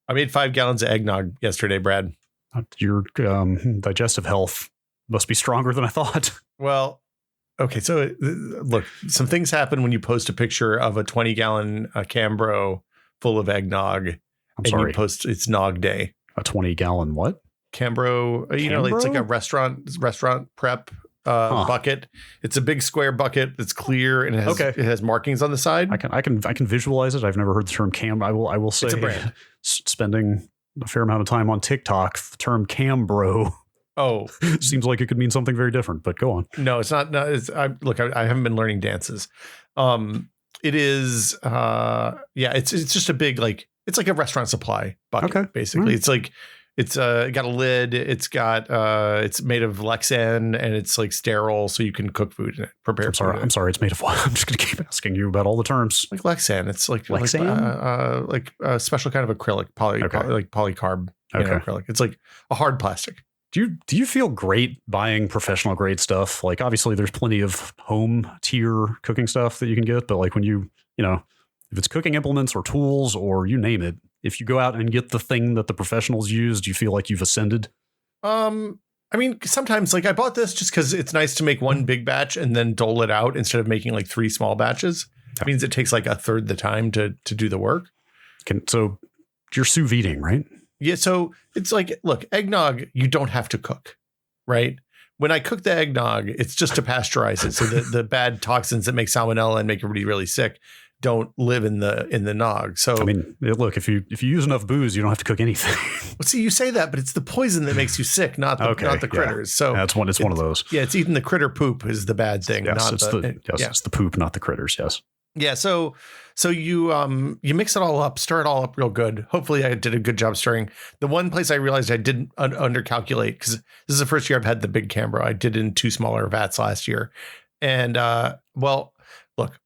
I made 5 gallons of eggnog yesterday, Brad. Your digestive health must be stronger than I thought. Well, okay. So look, some things happen when you post a picture of a 20-gallon Cambro full of eggnog. Sorry. You post it's Nog Day. A 20-gallon what? Cambro, it's like a restaurant prep bucket. It's a big square bucket that's clear and it has markings on the side. I can visualize it. I've never heard the term cam. I will say, it's a brand. Spending a fair amount of time on TikTok, the term Cambro seems like it could mean something very different. But go on. No, it's not. No, I haven't been learning dances. It is. It's just a big it's like a restaurant supply bucket. Basically, it's like. It's got a lid. It's got it's made of Lexan and it's like sterile, so you can cook food in it. Prepare. I'm sorry. It's made of what? I'm just going to keep asking you about all the terms. Like Lexan. It's like Lexan? like a special kind of acrylic, like polycarb acrylic. It's like a hard plastic. Do you feel great buying professional grade stuff? Like obviously there's plenty of home tier cooking stuff that you can get, but like when you know if it's cooking implements or tools or you name it. If you go out and get the thing that the professionals use, do you feel like you've ascended? I mean, sometimes I bought this just because it's nice to make one big batch and then dole it out instead of making 3 small batches. It means it takes a third the time to do the work. So you're sous videing, right? Yeah. So it's look, eggnog, you don't have to cook, right? When I cook the eggnog, it's just to pasteurize it. So the bad toxins that make salmonella and make everybody really sick don't live in the nog. So I mean, look, if you use enough booze, you don't have to cook anything. Well, see, you say that, but it's the poison that makes you sick, not the critters. So it's one of those. Yeah, it's eating the critter poop is the bad thing. Yes, it's the poop, not the critters. Yes. Yeah. So you mix it all up, stir it all up real good. Hopefully, I did a good job stirring. The one place I realized I didn't undercalculate because this is the first year I've had the big Cambro. I did it in 2 smaller vats last year, and look.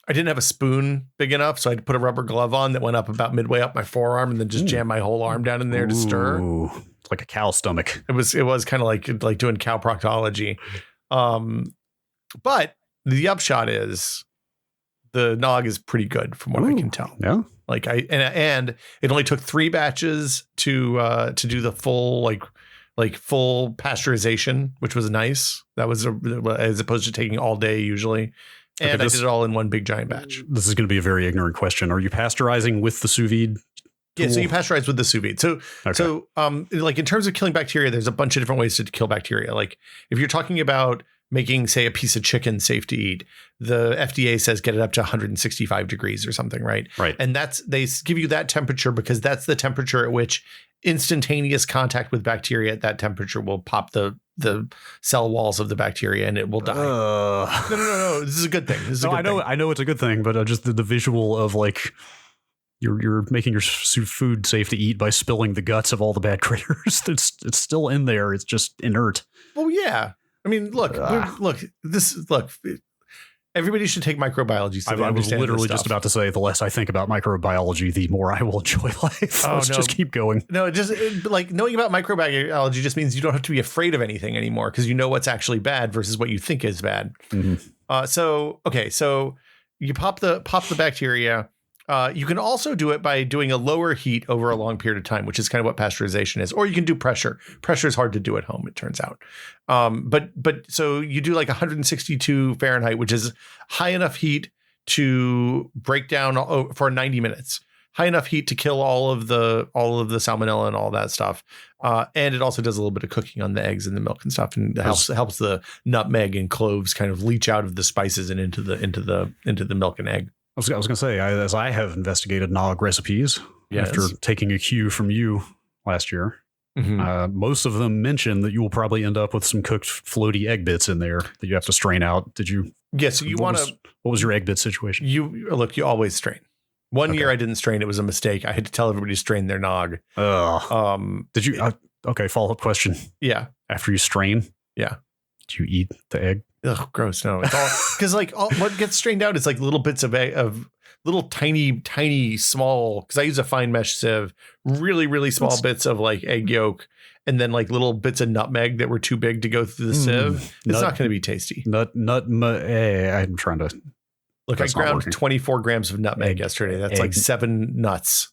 I didn't have a spoon big enough, so I had to put a rubber glove on that went up about midway up my forearm and then just jam my whole arm down in there to stir. It's like a cow stomach. It was kind of like doing cow proctology. But the upshot is the nog is pretty good from what I can tell. Yeah. And it only took 3 batches to do the full full pasteurization, which was nice. That was as opposed to taking all day usually. And I did it all in one big giant batch. This is going to be a very ignorant question. Are you pasteurizing with the sous vide tool? Yeah, so you pasteurize with the sous vide. So in terms of killing bacteria, there's a bunch of different ways to kill bacteria. Like if you're talking about making, say, a piece of chicken safe to eat, the FDA says get it up to 165 degrees or something, right? Right. And they give you that temperature because that's the temperature at which instantaneous contact with bacteria at that temperature will pop the cell walls of the bacteria and it will die. No. This is a good thing. I know it's a good thing, but just the visual of you're making your food safe to eat by spilling the guts of all the bad critters. It's still in there. It's just inert. Well, yeah. I mean, look. Everybody should take microbiology. So I was literally just about to say, the less I think about microbiology, the more I will enjoy life. Let's just keep going. No, knowing about microbiology just means you don't have to be afraid of anything anymore because you know what's actually bad versus what you think is bad. Mm-hmm. So you pop the bacteria. You can also do it by doing a lower heat over a long period of time, which is kind of what pasteurization is. Or you can do pressure. Pressure is hard to do at home, it turns out. But so you do 162 Fahrenheit, which is high enough heat to break down for 90 minutes. High enough heat to kill all of the salmonella and all that stuff. And it also does a little bit of cooking on the eggs and the milk and stuff, and helps the nutmeg and cloves kind of leach out of the spices and into the milk and egg. I was going to say, as I have investigated nog recipes after taking a cue from you last year, most of them mention that you will probably end up with some cooked floaty egg bits in there that you have to strain out. Did you? Yeah. So what was your egg bit situation? You always strain. One year I didn't strain. It was a mistake. I had to tell everybody to strain their nog. Did you? Okay. Follow up question. Yeah. After you strain. Yeah. Do you eat the egg? Ugh, gross. No, it's all because what gets strained out is little bits of egg, of little tiny small, because I use a fine mesh sieve, really small bits of egg yolk, and then little bits of nutmeg that were too big to go through the sieve. It's not going to be tasty. I'm trying to look. I ground 24 grams of nutmeg yesterday. That's 7 nuts.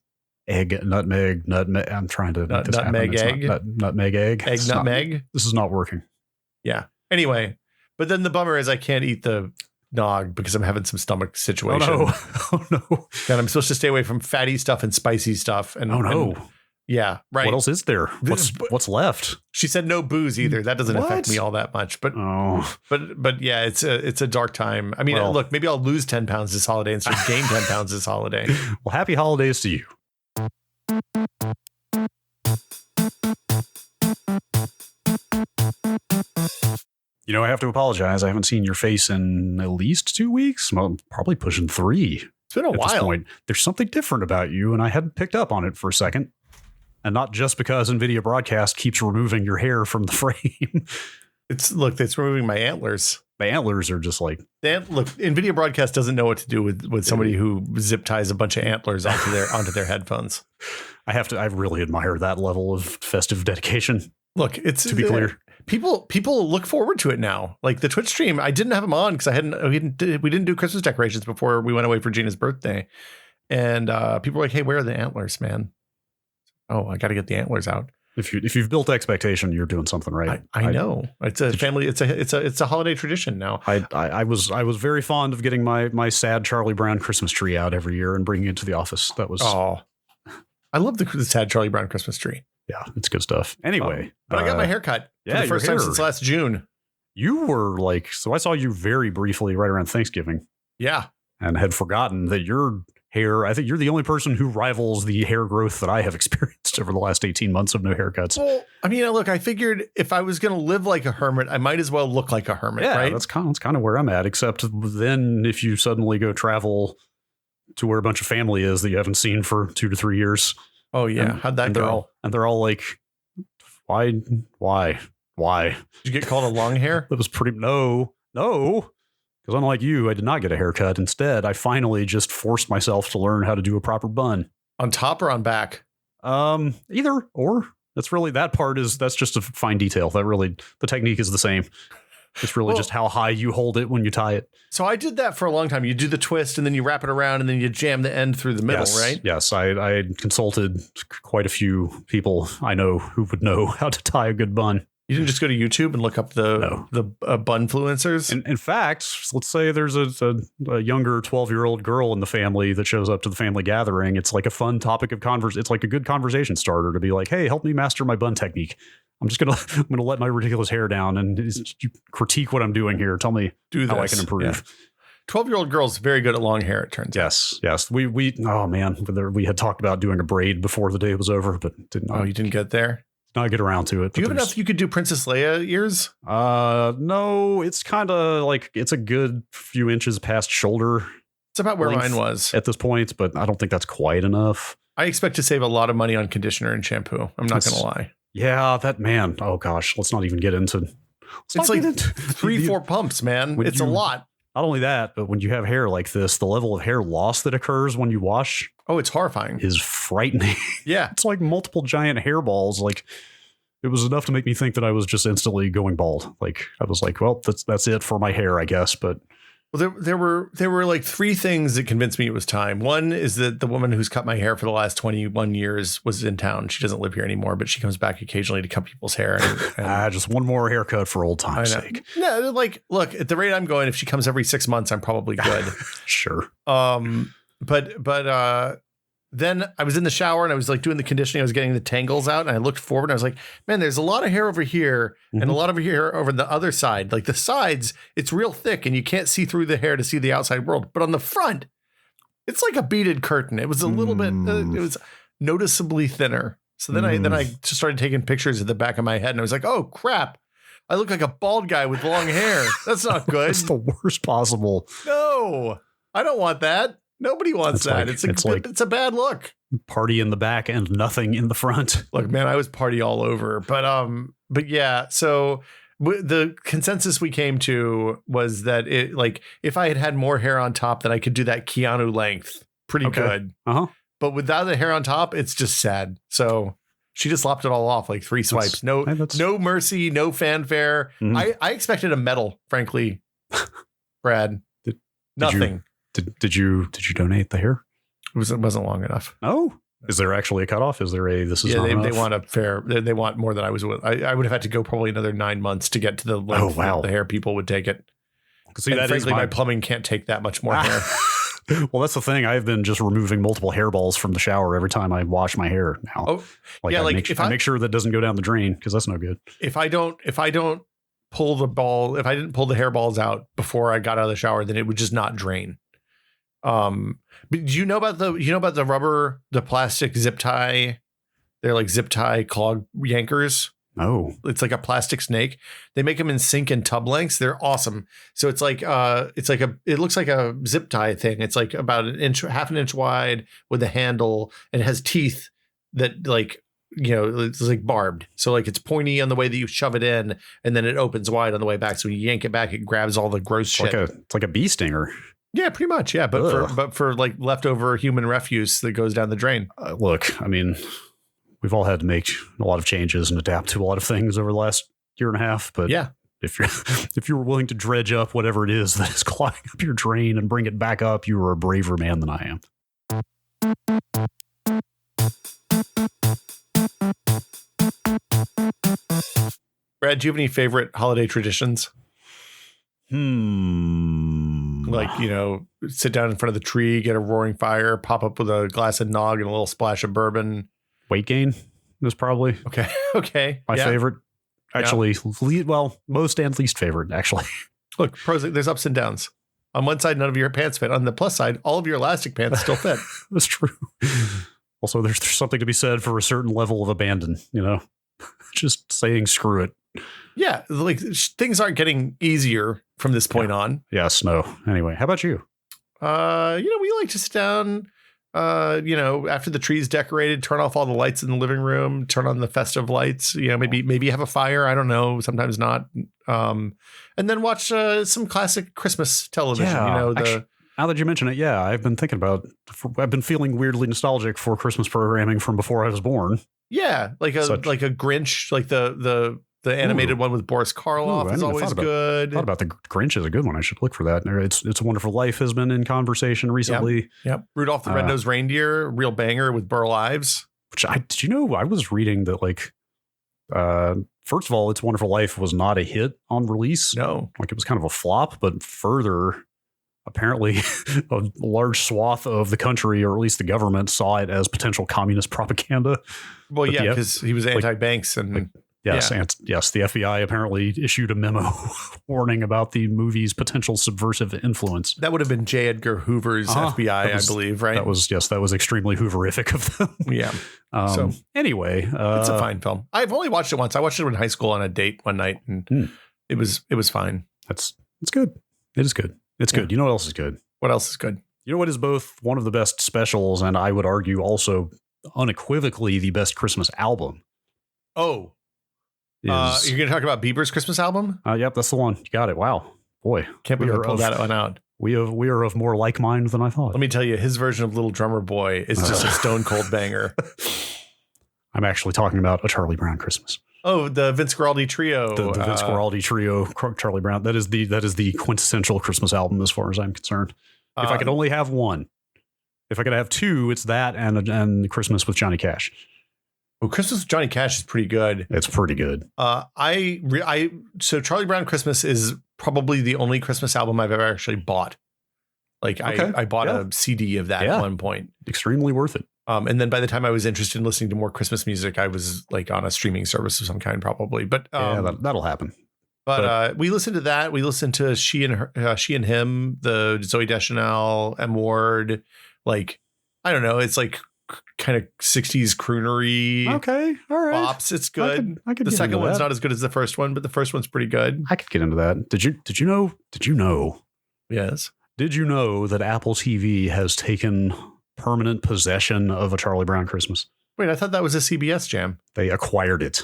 nutmeg. I'm trying to make this nutmeg happen. egg. Nutmeg egg. Egg nutmeg. This is not working. Yeah. Anyway, but then the bummer is I can't eat the nog because I'm having some stomach situation. Oh no. And I'm supposed to stay away from fatty stuff and spicy stuff. And yeah, right. What else is there? What's left? She said no booze either. That doesn't affect me all that much. But but yeah, it's a dark time. I mean, look, maybe I'll lose 10 pounds this holiday instead of gain 10 pounds this holiday. Well, happy holidays to you. You know, I have to apologize. I haven't seen your face in at least 2 weeks. Well, probably pushing 3. It's been a while. At this point, there's something different about you, and I hadn't picked up on it for a second. And not just because NVIDIA Broadcast keeps removing your hair from the frame. It's removing my antlers. The antlers are just like... Look, NVIDIA Broadcast doesn't know what to do with somebody who zip ties a bunch of antlers onto their headphones. I really admire that level of festive dedication. Look, it's to be clear. People look forward to it now. Like the Twitch stream, I didn't have them on because we didn't do Christmas decorations before we went away for Gina's birthday. And people were like, hey, where are the antlers, man? Oh, I got to get the antlers out. If you've built expectation, you're doing something right. I know. It's a family. It's a holiday tradition now. I was very fond of getting my sad Charlie Brown Christmas tree out every year and bringing it to the office. That was I love the sad Charlie Brown Christmas tree. Yeah, it's good stuff. Anyway, but I got my hair cut for the first time since last June. You were so I saw you very briefly right around Thanksgiving. Yeah, and had forgotten that your hair, I think you're the only person who rivals the hair growth that I have experienced over the last 18 months of no haircuts. Well, I mean, look, I figured if I was going to live like a hermit, I might as well look like a hermit, right? That's kind of where I'm at, except then if you suddenly go travel to where a bunch of family is that you haven't seen for 2 to 3 years. Oh, yeah. How'd that go? They're all like, why? Did you get called a long hair? That was pretty, no. Because unlike you, I did not get a haircut. Instead, I finally just forced myself to learn how to do a proper bun. On top or on back? Either or. That's just a fine detail. The technique is the same. It's really just how high you hold it when you tie it. So I did that for a long time. You do the twist and then you wrap it around and then you jam the end through the middle, right? Yes. I had consulted quite a few people I know who would know how to tie a good bun. You didn't just go to YouTube and look up the bunfluencers? In fact, let's say there's a younger 12-year-old girl in the family that shows up to the family gathering. It's like a fun topic of conversation. It's like a good conversation starter to be like, hey, help me master my bun technique. I'm going to let my ridiculous hair down and critique what I'm doing here. Tell me how I can improve. Yeah. 12-year-old girl's very good at long hair, it turns out. Yes. We had talked about doing a braid before the day was over, but didn't. Oh, you didn't get there? Not get around to it. Do you have enough you could do Princess Leia ears? No, it's kind of like it's a good few inches past shoulder. It's about where mine was at this point, but I don't think that's quite enough. I expect to save a lot of money on conditioner and shampoo. I'm not going to lie. Yeah, that man. Oh gosh, let's not even get into. It's like 3-4 pumps, man. It's a lot. Not only that, but when you have hair like this, the level of hair loss that occurs when you wash. Oh, it's horrifying. Is frightening. Yeah. It's like multiple giant hairballs. Like it was enough to make me think that I was just instantly going bald. Like I was like, well, that's it for my hair, I guess. But well, there were like 3 things that convinced me it was time. One is that the woman who's cut my hair for the last 21 years was in town. She doesn't live here anymore, but she comes back occasionally to cut people's hair. And just one more haircut for old time's sake. No, like, look, at the rate I'm going, if she comes every 6 months, I'm probably good. Sure. But then I was in the shower and I was like doing the conditioning. I was getting the tangles out and I looked forward and I was like, man, there's a lot of hair over here and a lot of hair over the other side. Like the sides, it's real thick and you can't see through the hair to see the outside world. But on the front, it's like a beaded curtain. It was a little bit, it was noticeably thinner. So then I just started taking pictures of the back of my head and I was like, oh crap. I look like a bald guy with long hair. That's not good. That's the worst possible. No, I don't want that. Nobody wants that. It's a bad look. Party in the back and nothing in the front. Look, man, I was party all over. But yeah, so the consensus we came to was that it, like, if I had more hair on top, then I could do that Keanu length pretty good. But without the hair on top, it's just sad. So she just lopped it all off like 3 swipes. No mercy, no fanfare. I expected a medal, frankly, Brad. Nothing. Did you donate the hair? It wasn't long enough. No. Is there actually a cutoff? Is there this is yeah, not enough? They want a fair, they want more than I was with. I would have had to go probably another 9 months to get to the length that the hair people would take it. See, and frankly, my plumbing can't take that much more hair. Well, that's the thing. I've been just removing multiple hairballs from the shower every time I wash my hair now. Oh, yeah, I make sure that doesn't go down the drain because that's no good. If I don't pull the ball, if I didn't pull the hairballs out before I got out of the shower, then it would just not drain. But do you know about the rubber, the plastic zip tie? They're like zip tie clog yankers. Oh, it's like a plastic snake. They make them in sink and tub lengths. They're awesome. So it looks like a zip tie thing. It's like about half an inch wide with a handle, and it has teeth that it's like barbed. So like it's pointy on the way that you shove it in, and then it opens wide on the way back. So when you yank it back, it grabs all the gross shit. It's like a bee stinger. Yeah, pretty much. Yeah, but for like leftover human refuse that goes down the drain. Look, I mean, we've all had to make a lot of changes and adapt to a lot of things over the last year and a half. But yeah, if you're willing to dredge up whatever it is that is clogging up your drain and bring it back up, you are a braver man than I am. Brad, do you have any favorite holiday traditions? Like, sit down in front of the tree, get a roaring fire, pop up with a glass of nog and a little splash of bourbon. Weight gain was probably okay. My favorite. Actually, most and least favorite, actually. Look, pros, there's ups and downs. On one side, none of your pants fit. On the plus side, all of your elastic pants still fit. That's true. Also, there's something to be said for a certain level of abandon, just saying screw it. Yeah, like things aren't getting easier from this point on. Yes, no. Anyway, how about you? We like to sit down, after the tree's decorated, turn off all the lights in the living room, turn on the festive lights, maybe have a fire. I don't know. Sometimes not. And then watch some classic Christmas television. Actually, now that you mention it, I've been feeling weirdly nostalgic for Christmas programming from before I was born. Yeah, like a Grinch, like the animated one with Boris Karloff is always good. I thought about the Grinch is a good one. I should look for that. It's a Wonderful Life has been in conversation recently. Yep. Rudolph the Red-Nosed Reindeer, real banger with Burl Ives. Which did you know I was reading that first of all, It's a Wonderful Life was not a hit on release. No, it was kind of a flop. But further, apparently, a large swath of the country, or at least the government, saw it as potential communist propaganda. Well, because he was anti-banks and. Yes, and yes, the FBI apparently issued a memo warning about the movie's potential subversive influence. That would have been J. Edgar Hoover's FBI, I believe, right? That was extremely Hooverific of them. Yeah. So anyway, it's a fine film. I've only watched it once. I watched it in high school on a date one night, and it was fine. It's good. It is good. It's good. You know what else is good? What else is good? You know what is both one of the best specials, and I would argue also unequivocally the best Christmas album? Oh. You're going to talk about Bieber's Christmas album? Yep, that's the one. You got it. Wow. Boy. Can't believe I pulled that one out. We are of more like mind than I thought. Let me tell you, his version of Little Drummer Boy is just a stone cold banger. I'm actually talking about A Charlie Brown Christmas. Oh, the Vince Guaraldi trio. The Vince Guaraldi trio, Charlie Brown. That is the quintessential Christmas album as far as I'm concerned. If I could only have one. If I could have two, it's that and Christmas with Johnny Cash. Well, Christmas with Johnny Cash is pretty good. It's pretty good. So Charlie Brown Christmas is probably the only Christmas album I've ever actually bought. I bought a CD of that at one point. Extremely worth it. And then by the time I was interested in listening to more Christmas music, I was like on a streaming service of some kind, probably. But that'll happen. But we listened to that. We listened to She and Him, the Zooey Deschanel, M. Ward. Like, I don't know. It's like kind of 60s croonery. Okay, all right. Pops. It's good. I could the second one's not as good as the first one, but the first one's pretty good. I could get into that. Did you know? Yes. Did you know that Apple TV has taken permanent possession of A Charlie Brown Christmas? Wait, I thought that was a CBS jam. They acquired it.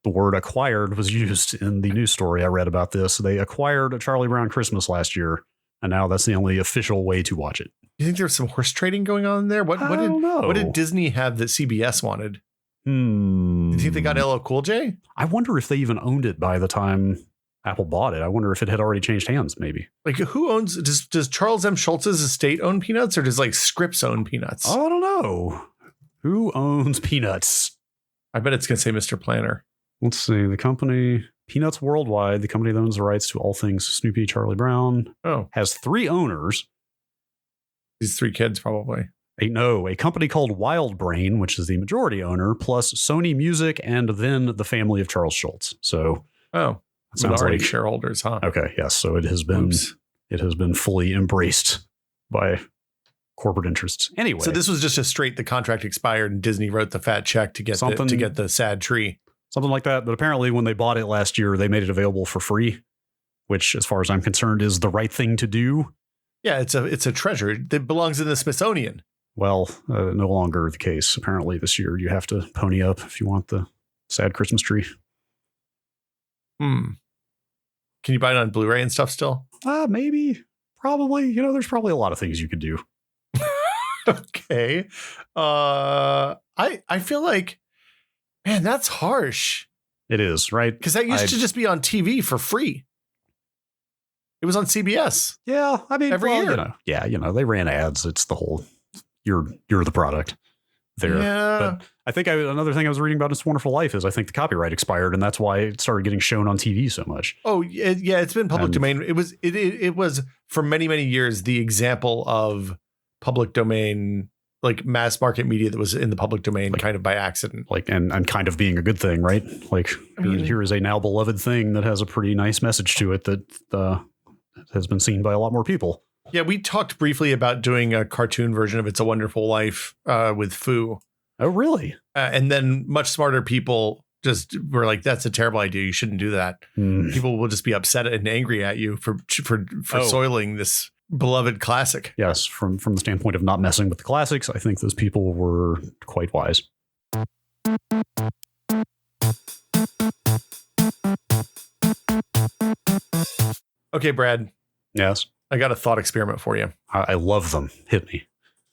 The word acquired was used in the news story I read about this. They acquired A Charlie Brown Christmas last year, and now that's the only official way to watch it. You think there's some horse trading going on there? What did Disney have that CBS wanted? Do you think they got LL Cool J? I wonder if they even owned it by the time Apple bought it. I wonder if it had already changed hands, maybe. Like, who owns, does Charles M. Schultz's estate own Peanuts, or does like Scripps own Peanuts? Oh, I don't know. Who owns Peanuts? I bet it's going to say Mr. Planner. Let's see. The company, Peanuts Worldwide, the company that owns the rights to all things Snoopy, Charlie Brown, has 3 owners. These 3 kids, probably. A company called Wild Brain, which is the majority owner, plus Sony Music, and then the family of Charles Schultz. So, sounds like shareholders, huh? Okay, yes. So it has been fully embraced by corporate interests. Anyway, so this was just the contract expired, and Disney wrote the fat check to get the sad tree, something like that. But apparently, when they bought it last year, they made it available for free, which, as far as I'm concerned, is the right thing to do. Yeah, it's a treasure that belongs in the Smithsonian. Well, no longer the case. Apparently, this year you have to pony up if you want the sad Christmas tree. Can you buy it on Blu-ray and stuff still? Maybe, probably. There's probably a lot of things you could do. Okay. I feel like, man, that's harsh. It is, right? Because that used to just be on TV for free. It was on CBS. Yeah, I mean, every year. They ran ads. It's the whole you're the product there. Yeah. But I think another thing I was reading about in It's a Wonderful Life is I think the copyright expired, and that's why it started getting shown on TV so much. Oh, yeah, it's been public domain. It was for many, many years the example of public domain, like mass market media that was in the public domain, kind of by accident. And kind of being a good thing, right? Here is a now beloved thing that has a pretty nice message to it that has been seen by a lot more people. Yeah, we talked briefly about doing a cartoon version of It's a Wonderful Life with Foo. Oh, really? And then much smarter people just were like, that's a terrible idea. You shouldn't do that. People will just be upset and angry at you for soiling this beloved classic. Yes, from the standpoint of not messing with the classics, I think those people were quite wise. Okay, Brad. Yes. I got a thought experiment for you. I love them. Hit me.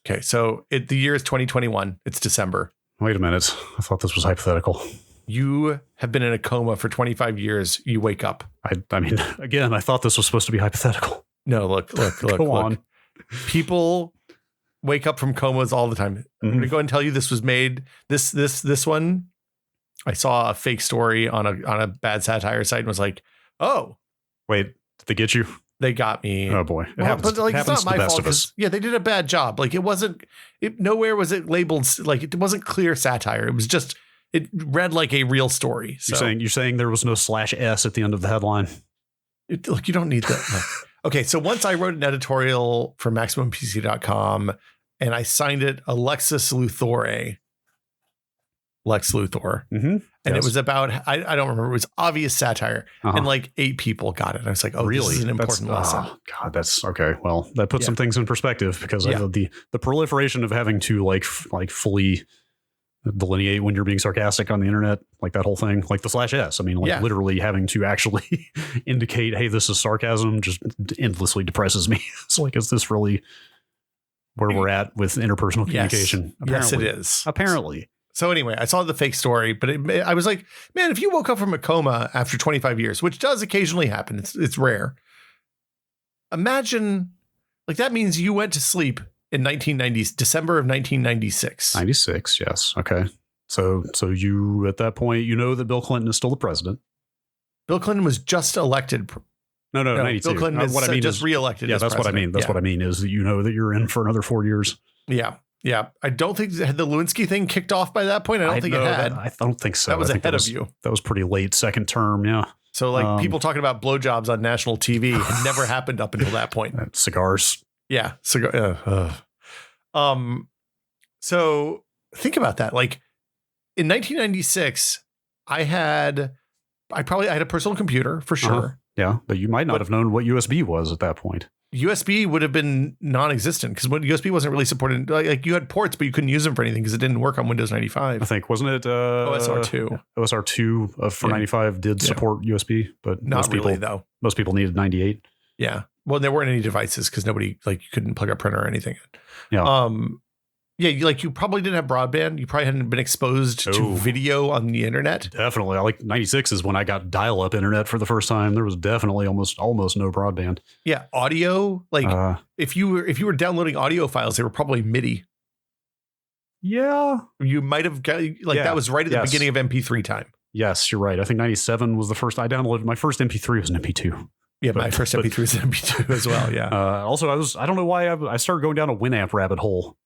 Okay, so the year is 2021. It's December. Wait a minute. I thought this was hypothetical. You have been in a coma for 25 years. You wake up. I mean, again, I thought this was supposed to be hypothetical. No, look. Go on. People wake up from comas all the time. I'm going to go and tell you this was made. This one, I saw a fake story on a bad satire site and was like, oh. Wait, did they get you? They got me. Oh boy. But it's not my fault. Yeah, they did a bad job. Nowhere was it labeled, it wasn't clear satire. It was just, it read like a real story. So you're saying there was no /S at the end of the headline. Look, you don't need that. Okay, so once I wrote an editorial for MaximumPC.com and I signed it Alexis Luthor. Lex Luthor. And it was about, I don't remember, it was obvious satire. And 8 people got it. I was like, oh, really? This is an important lesson. Oh, God, that's okay. Well, that puts some things in perspective because the proliferation of having to fully delineate when you're being sarcastic on the internet, like that whole thing, like the /S. I mean, literally having to actually indicate, hey, this is sarcasm just endlessly depresses me. It's like, is this really where we're at with interpersonal communication? Yes, it is. Apparently. So anyway, I saw the fake story, but I was like, man, if you woke up from a coma after 25 years, which does occasionally happen, it's rare. Imagine, that means you went to sleep in December of 1996. 96, yes. Okay. So you, at that point, that Bill Clinton is still the president. Bill Clinton was just elected. No, 92. Bill Clinton is just reelected. Yeah, that's president. what I mean. That's what I mean is that that you're in for another 4 years. Yeah. Yeah, I don't think the Lewinsky thing kicked off by that point. I don't think it had. I don't think so. That was ahead of you. That was pretty late second term, yeah. So people talking about blowjobs on national TV had never happened up until that point. Cigars. Yeah, So think about that. In 1996, I had a personal computer for sure. Yeah, but you might not have known what USB was at that point. USB would have been non-existent because USB wasn't really supported. You had ports, but you couldn't use them for anything because it didn't work on Windows 95. I think, wasn't it? OSR2. OSR2 for 95 did support USB, but not really though. Most people needed 98. Yeah. Well, there weren't any devices because nobody you couldn't plug a printer or anything. Yeah. Yeah, you probably didn't have broadband. You probably hadn't been exposed to video on the internet. Definitely. 96 is when I got dial-up internet for the first time. There was definitely almost no broadband. Yeah, audio. If you were downloading audio files, they were probably MIDI. Yeah. You might have got that was right at the beginning of MP3 time. Yes, you're right. I think 97 was the first I downloaded. My first MP3 was an MP2. Yeah, my first MP3 was an MP2 as well. Yeah. Also, I don't know why I started going down a Winamp rabbit hole.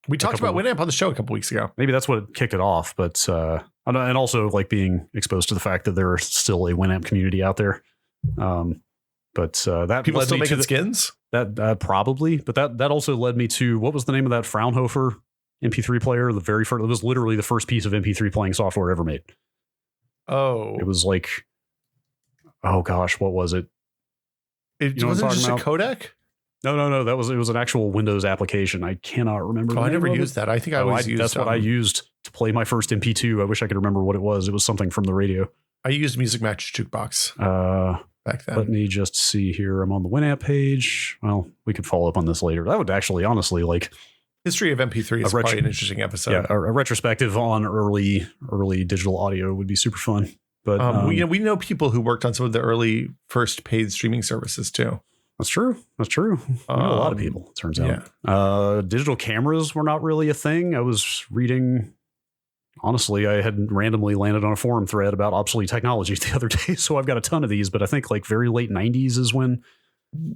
We talked about Winamp on the show a couple weeks ago. Maybe that's what kicked it off. But and also like being exposed to the fact that there is still a Winamp community out there. But that people still making skins. That probably, but that also led me to what was the name of that Fraunhofer MP3 player? The very first. It was literally the first piece of MP3 playing software ever made. Oh, it was like, oh gosh, what was it? It wasn't just a codec. No. It was an actual Windows application. I cannot remember. Oh, I never used that. I think I always used. That's what I used to play my first MP2. I wish I could remember what it was. It was something from the radio. I used Music Match Jukebox. Back then. Let me just see here. I'm on the Winamp page. Well, we could follow up on this later. That would actually, honestly, like history of MP3 is probably an interesting episode. Yeah, a retrospective on early digital audio would be super fun. But we know people who worked on some of the early first paid streaming services too. That's true. We know a lot of people. It turns out. Yeah. Digital cameras were not really a thing. I was reading. Honestly, I had randomly landed on a forum thread about obsolete technology the other day, so I've got a ton of these. But I think like very late 90s is when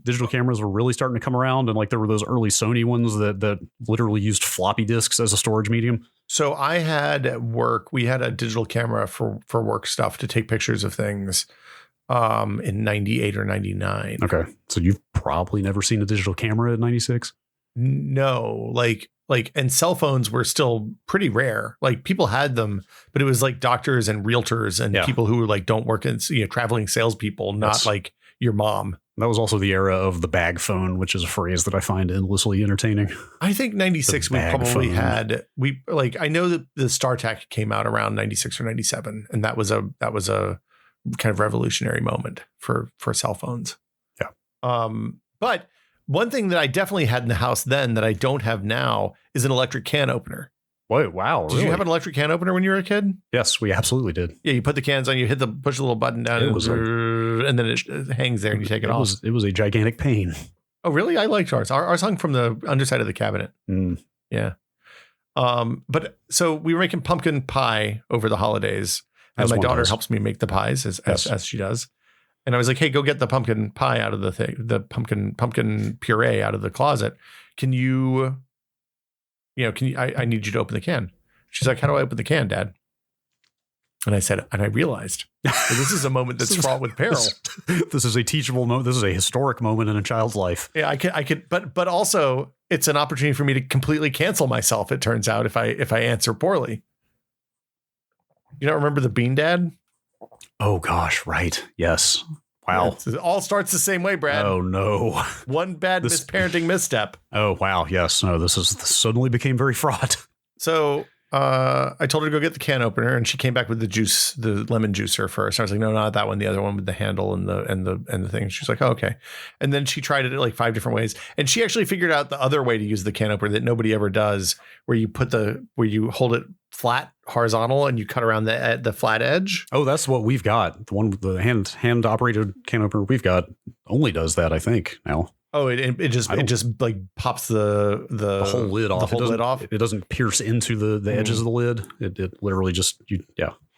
digital cameras were really starting to come around, and like there were those early Sony ones that literally used floppy disks as a storage medium. So I had at work, we had a digital camera for work stuff to take pictures of things in 98 or 99. Okay, so you've probably never seen a digital camera in 96? No, and cell phones were still pretty rare. Like people had them, but it was like doctors and realtors and people who like don't work in, traveling salespeople, not like your mom. That was also the era of the bag phone, which is a phrase that I find endlessly entertaining. I think 96 we probably had, I know that the StarTAC came out around 96 or 97. And that was a kind of revolutionary moment for cell phones. Yeah. But one thing that I definitely had in the house then that I don't have now is an electric can opener. Wait, wow. Did you have an electric can opener when you were a kid? Yes, we absolutely did. Yeah, you put the cans on, you push the little button down, and then it hangs there and you take it off. It was a gigantic pain. Oh, really? I liked ours. Ours hung from the underside of the cabinet. Yeah. But so we were making pumpkin pie over the holidays, and my daughter helps me make the pies as she does. And I was like, hey, go get the pumpkin pie out of the thing, the pumpkin puree out of the closet. I need you to open the can. She's like, how do I open the can, Dad? And I said, and I realized this is a moment that's fraught with peril. This is a teachable moment. This is a historic moment in a child's life. Yeah, I could, but also it's an opportunity for me to completely cancel myself. It turns out if I answer poorly. You don't remember the Bean Dad? Oh gosh, right. Yes. Wow. Yeah, it all starts the same way, Brad. Oh no. One bad misparenting misstep. Oh wow. Yes. No, this suddenly became very fraught. So I told her to go get the can opener, and she came back with the lemon juicer first. I was like, no, not that one, the other one with the handle and the thing. She's like, oh, okay. And then she tried it like 5 different ways, and she actually figured out the other way to use the can opener that nobody ever does, where you hold it flat horizontal and you cut around the flat edge. Oh, that's what we've got. The hand operated can opener we've got only does that, I think now. Oh, it just like pops the whole lid off. The whole lid off. It doesn't pierce into the edges of the lid. It literally just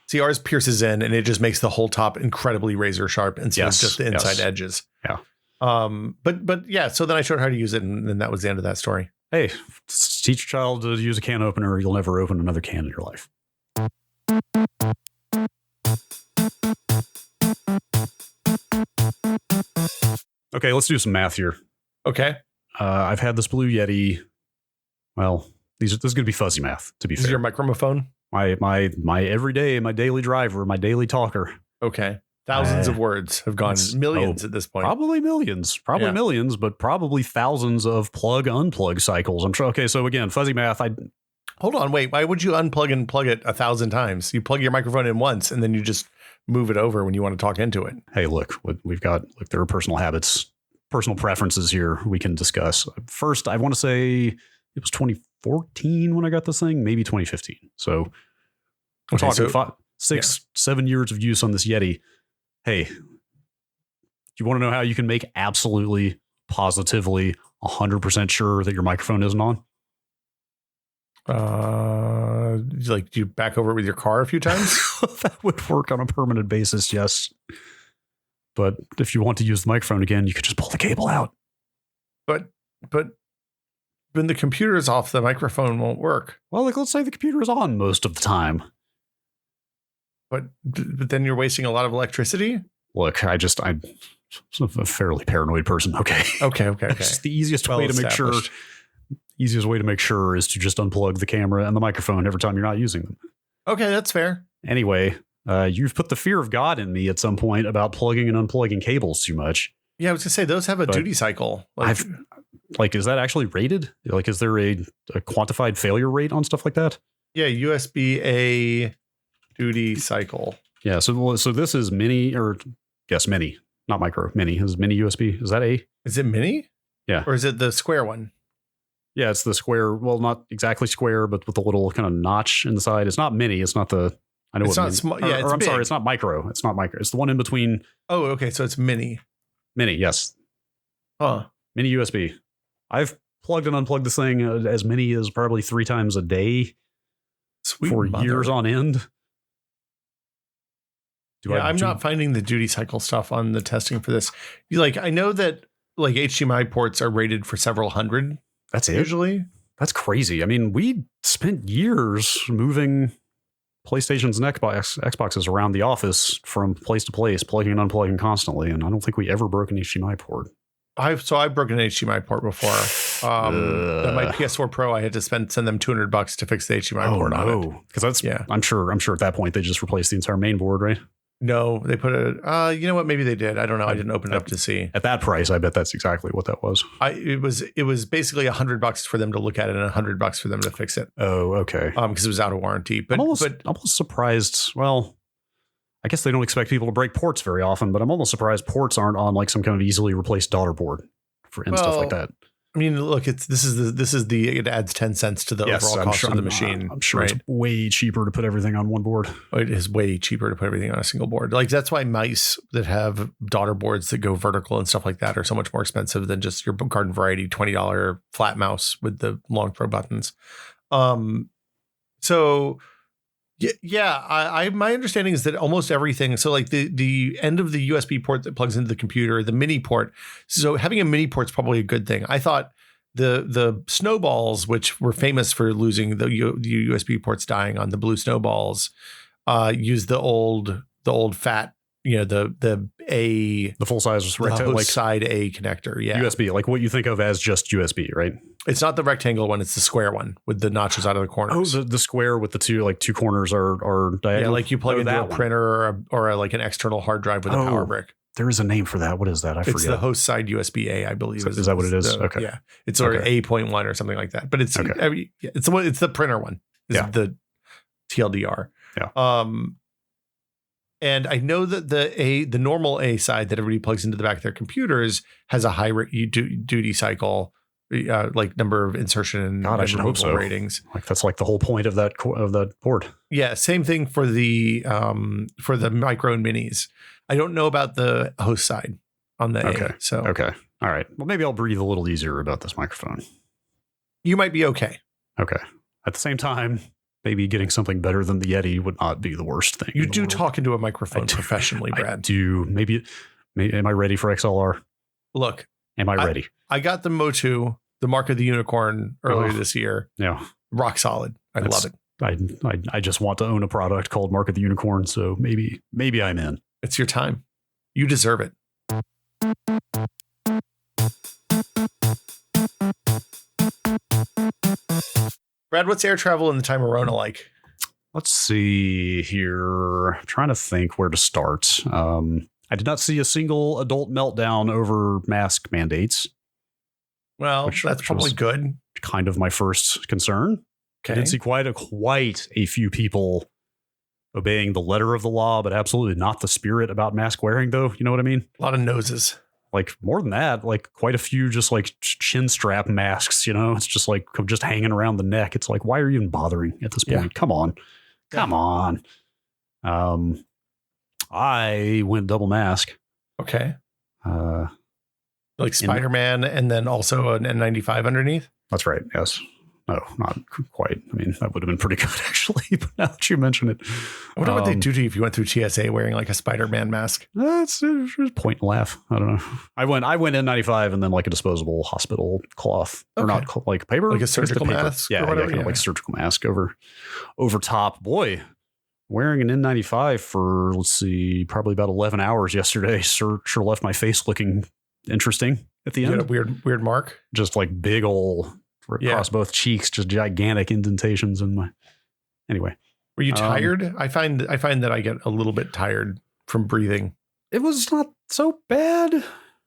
See, ours pierces in, and it just makes the whole top incredibly razor sharp instead of just the inside edges. Yeah. But yeah. So then I showed her how to use it, and then that was the end of that story. Hey, teach a child to use a can opener. You'll never open another can in your life. Okay, let's do some math here. Okay. I've had this Blue Yeti. Well, this is going to be fuzzy math, to be fair. This is your microphone? My everyday, my daily driver, my daily talker. Okay. Thousands of words have gone millions at this point. Probably millions. Millions, but probably thousands of plug-unplug cycles. I'm sure. Okay, so again, fuzzy math. Hold on, wait. Why would you unplug and plug it 1,000 times? You plug your microphone in once, and then you just move it over when you want to talk into it. Hey, look, there are personal habits, personal preferences here we can discuss. First, I want to say it was 2014 when I got this thing, maybe 2015. So we're talking 7 years of use on this Yeti. Hey, you want to know how you can make absolutely, positively, 100% sure that your microphone isn't on? Like, do you back over with your car a few times? That would work on a permanent basis, yes. But if you want to use the microphone again, you could just pull the cable out. But when the computer is off, the microphone won't work. Well, like, let's say the computer is on most of the time. But then you're wasting a lot of electricity? Look, I'm a fairly paranoid person. Okay. Okay. It's the easiest way to make sure. Easiest way to make sure is to just unplug the camera and the microphone every time you're not using them. Okay, that's fair. Anyway, you've put the fear of God in me at some point about plugging and unplugging cables too much. Yeah, I was gonna say those have a duty cycle. Is that actually rated? Like, is there a quantified failure rate on stuff like that? Yeah, USB-A duty cycle. Yeah, so this is mini, not micro, mini. Is mini USB? Is that A? Is it mini? Yeah. Or is it the square one? Yeah, it's the square. Well, not exactly square, but with a little kind of notch in the side. It's not mini. It's not the. I know it's what not small. Yeah, I'm sorry. It's not micro. It's not micro. It's the one in between. Oh, okay. So it's mini. Mini, yes. Huh. Mini USB. I've plugged and unplugged this thing as many as probably 3 times a day. Sweet for mother. Years on end. I'm not finding the duty cycle stuff on the testing for this. I know that like HDMI ports are rated for several hundred. That's it. Usually. That's crazy. I mean, we spent years moving PlayStations and Xboxes around the office from place to place, plugging and unplugging constantly, and I don't think we ever broke an HDMI port. I've broken an HDMI port before. My PS4 Pro, I had to send them $200 to fix the HDMI port on it. Because I'm sure at that point they just replaced the entire main board, right? No, they put you know what? Maybe they did. I don't know. I didn't open it up to see. At that price, I bet that's exactly what that was. It was basically $100 for them to look at it and $100 for them to fix it. Oh, okay. Because it was out of warranty. But I'm almost surprised. Well, I guess they don't expect people to break ports very often, but I'm almost surprised ports aren't on like some kind of easily replaced daughter board and stuff like that. I mean, look, it adds 10 cents to the overall cost of the machine. I'm sure it's way cheaper to put everything on one board. It is way cheaper to put everything on a single board. Like that's why mice that have daughter boards that go vertical and stuff like that are so much more expensive than just your garden variety $20 flat mouse with the long throw buttons. So yeah, my understanding is that almost everything. So like the end of the USB port that plugs into the computer, the mini port. So having a mini port is probably a good thing. I thought the snowballs, which were famous for losing the USB ports dying on the blue snowballs, use the old fat, the full size rectangle side A connector. Yeah, USB, like what you think of as just USB, right? It's not the rectangle one; it's the square one with the notches out of the corners. Oh, the square with the two corners are diagonal. Yeah, like you plug into a printer or like an external hard drive with a power brick. There is a name for that. What is that? I forget. It's the host side USB A, I believe. Is that what it is? Okay. Yeah, it's sort of 8.1 or something like that. But it's it's the printer one. It's the TLDR. Yeah. And I know that the normal A side that everybody plugs into the back of their computers has a high duty cycle, like number of insertion and I should hope so. ratings. Like that's like the whole point of that board. Yeah, same thing for the micro and minis. I don't know about the host side on the A. So okay, all right. Well, maybe I'll breathe a little easier about this microphone. You might be okay. Okay. At the same time, maybe getting something better than the Yeti would not be the worst thing. You do talk into a microphone professionally, Brad. I do. Maybe. Am I ready for XLR? Look. Am I ready? I got the Motu, the Mark of the Unicorn, earlier this year. Yeah. Rock solid. I love it. I just want to own a product called Mark of the Unicorn, so maybe I'm in. It's your time. You deserve it. Brad, what's air travel in the time of Rona like? Let's see here. I'm trying to think where to start. I did not see a single adult meltdown over mask mandates. Well, that's probably good. Kind of my first concern. Okay. I did see quite a few people obeying the letter of the law, but absolutely not the spirit about mask wearing, though. You know what I mean? A lot of noses. Like more than that, like quite a few just like chin strap masks, it's just like just hanging around the neck. It's like, why are you even bothering at this point? Yeah. Come on. I went double mask. Okay. Like Spider-Man and then also an N95 underneath? That's right. Yes. No, not quite. I mean, that would have been pretty good, actually. But now that you mention it. I wonder what they do to you if you went through TSA wearing like a Spider-Man mask. That's point and laugh. I don't know. I went N95 and then like a disposable hospital cloth. Okay. Or not like paper. Like a surgical mask? Yeah, kind of like surgical mask over top. Boy, wearing an N95 for, let's see, probably about 11 hours yesterday sure left my face looking interesting at the end. You had a weird mark? Just like big old across both cheeks, just gigantic indentations in my. Anyway, were you tired? I find that I get a little bit tired from breathing. It was not so bad.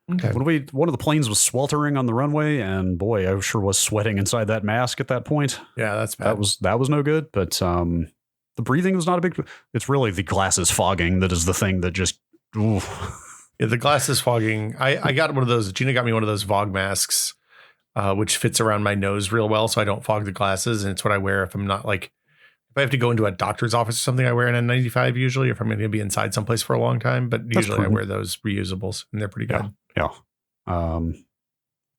Okay. One of the planes was sweltering on the runway, and boy, I sure was sweating inside that mask at that point. Yeah, that's bad. That was no good. But the breathing was not a big. It's really the glasses fogging that is the thing that just. Ooh. Yeah, the glasses fogging. I got one of those. Gina got me one of those Vogue masks. Which fits around my nose real well, so I don't fog the glasses, and it's what I wear if I'm not like if I have to go into a doctor's office or something. I wear an N95 usually, if I'm going to be inside someplace for a long time. But usually I wear those reusables, and they're pretty good. Yeah. And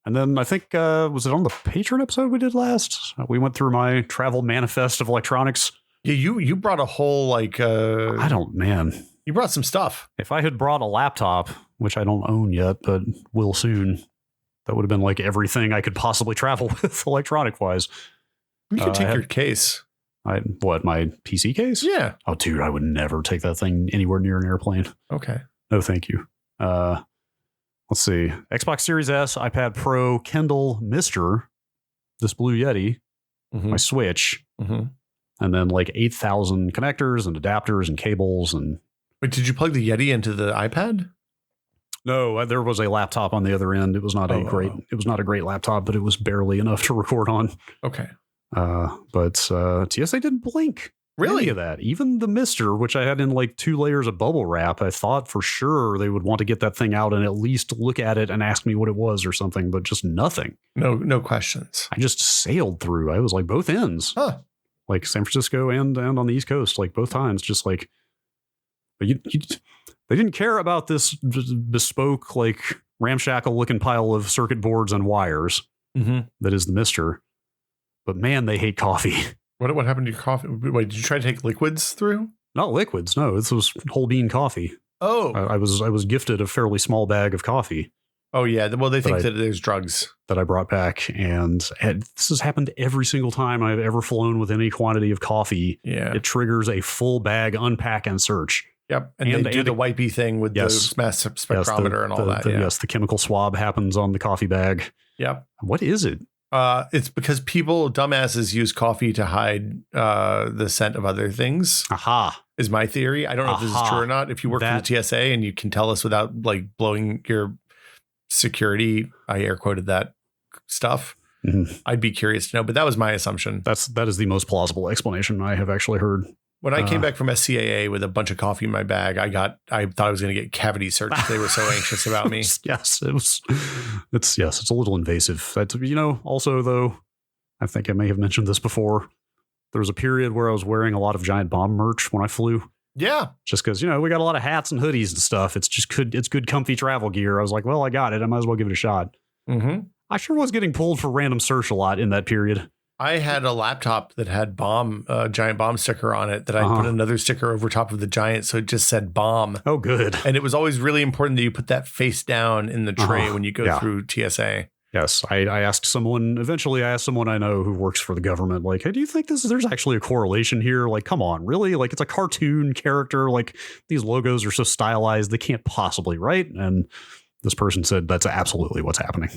then I think was it on the Patreon episode we did last? We went through my travel manifest of electronics. Yeah, you brought a whole like. You brought some stuff. If I had brought a laptop, which I don't own yet, but will soon. That would have been like everything I could possibly travel with electronic wise. You could take your case. My PC case? Yeah. Oh, dude, I would never take that thing anywhere near an airplane. Okay. No, thank you. Let's see. Xbox Series S, iPad Pro, Kindle, Mister, this Blue Yeti, my Switch, and then like 8,000 connectors and adapters and cables and. Wait, did you plug the Yeti into the iPad? No, there was a laptop on the other end. It was not a great laptop, but it was barely enough to record on. Okay. But TSA didn't blink. Really? Any of that. Even the Mister, which I had in like 2 layers of bubble wrap, I thought for sure they would want to get that thing out and at least look at it and ask me what it was or something, but just nothing. No questions. I just sailed through. I was like both ends. Huh. Like San Francisco and on the East Coast, like both times, just like, but they didn't care about this bespoke, like ramshackle looking pile of circuit boards and wires that is the Mister. But man, they hate coffee. What happened to your coffee? Wait, did you try to take liquids through? Not liquids. No, this was whole bean coffee. Oh, I was gifted a fairly small bag of coffee. Oh yeah. Well, they think that there's drugs that I brought back, and this has happened every single time I've ever flown with any quantity of coffee. Yeah, it triggers a full bag unpack and search. Yep, and they do the wipey thing with the mass spectrometer and all that. Yes, the chemical swab happens on the coffee bag. Yep. What is it? It's because dumbasses use coffee to hide the scent of other things. Aha. Is my theory. I don't know if this is true or not. If you work for the TSA and you can tell us without like blowing your security, I air quoted that stuff. I'd be curious to know, but that was my assumption. That is the most plausible explanation I have actually heard. When I came back from SCAA with a bunch of coffee in my bag, I thought I was going to get cavity searched. They were so anxious about me. Yes, it's a little invasive. That's, also though, I think I may have mentioned this before. There was a period where I was wearing a lot of Giant Bomb merch when I flew. Yeah. Just because, we got a lot of hats and hoodies and stuff. It's just it's good comfy travel gear. I was like, well, I got it. I might as well give it a shot. I sure was getting pulled for random search a lot in that period. I had a laptop that had Giant Bomb sticker on it that I put another sticker over top of the Giant. So it just said bomb. Oh, good. And it was always really important that you put that face down in the tray when you go through TSA. Yes. I asked someone I know who works for the government, like, hey, do you think there's actually a correlation here? Like, come on, really? Like, it's a cartoon character. Like, these logos are so stylized. They can't possibly, right? And this person said that's absolutely what's happening.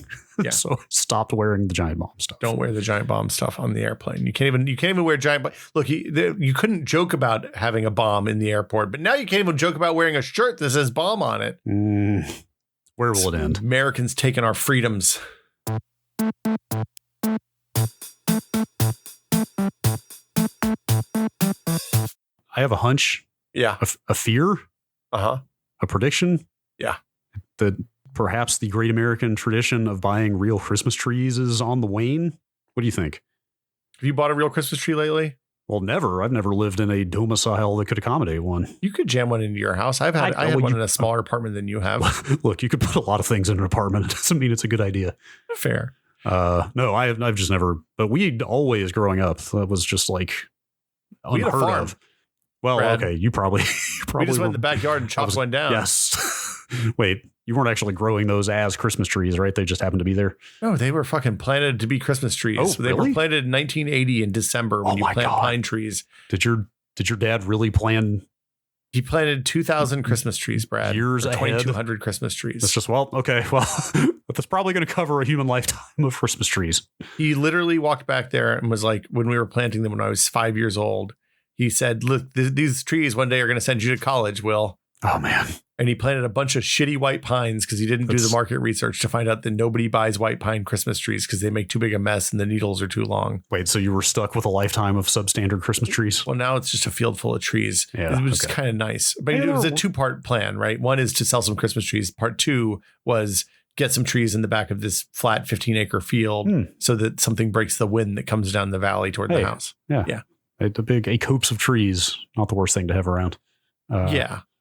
Yeah. So I stopped wearing the Giant Bomb stuff. Don't wear the Giant Bomb stuff on the airplane. You can't even wear Giant Bomb. Look, you couldn't joke about having a bomb in the airport, but now you can't even joke about wearing a shirt that says bomb on it. Where will it end? Americans taking our freedoms. I have a hunch. Yeah. A fear. A prediction. Yeah. That perhaps the great American tradition of buying real Christmas trees is on the wane. What do you think? Have you bought a real Christmas tree lately? Well, never. I've never lived in a domicile that could accommodate one. You could jam one into your house. I had one in a smaller apartment than you have. Look, you could put a lot of things in an apartment. It doesn't mean it's a good idea. Fair. No, I've just never. But we'd always growing up. That was just like unheard of. Well, Brad. Okay, you probably we just went in the backyard and chopped one down. Yes. Wait, you weren't actually growing those as Christmas trees, right? They just happened to be there. No, they were fucking planted to be Christmas trees. Oh, They really? were planted in 1980 in December when you plant pine trees. Did your dad really plan? He planted 2,000 Christmas trees, Brad. Years ahead? 2,200 Christmas trees. It's just, okay. Well, but that's probably going to cover a human lifetime of Christmas trees. He literally walked back there and was like, when we were planting them when I was 5 years old, he said, look, these trees one day are going to send you to college, Will. Oh, man. And he planted a bunch of shitty white pines because he didn't do the market research to find out that nobody buys white pine Christmas trees because they make too big a mess and the needles are too long. Wait, so you were stuck with a lifetime of substandard Christmas trees? Well, now it's just a field full of trees. Yeah, it was kind of nice. But it was a 2-part plan, right? One is to sell some Christmas trees. Part 2 was get some trees in the back of this flat 15-acre field so that something breaks the wind that comes down the valley toward the house. Yeah. A copse of trees, not the worst thing to have around.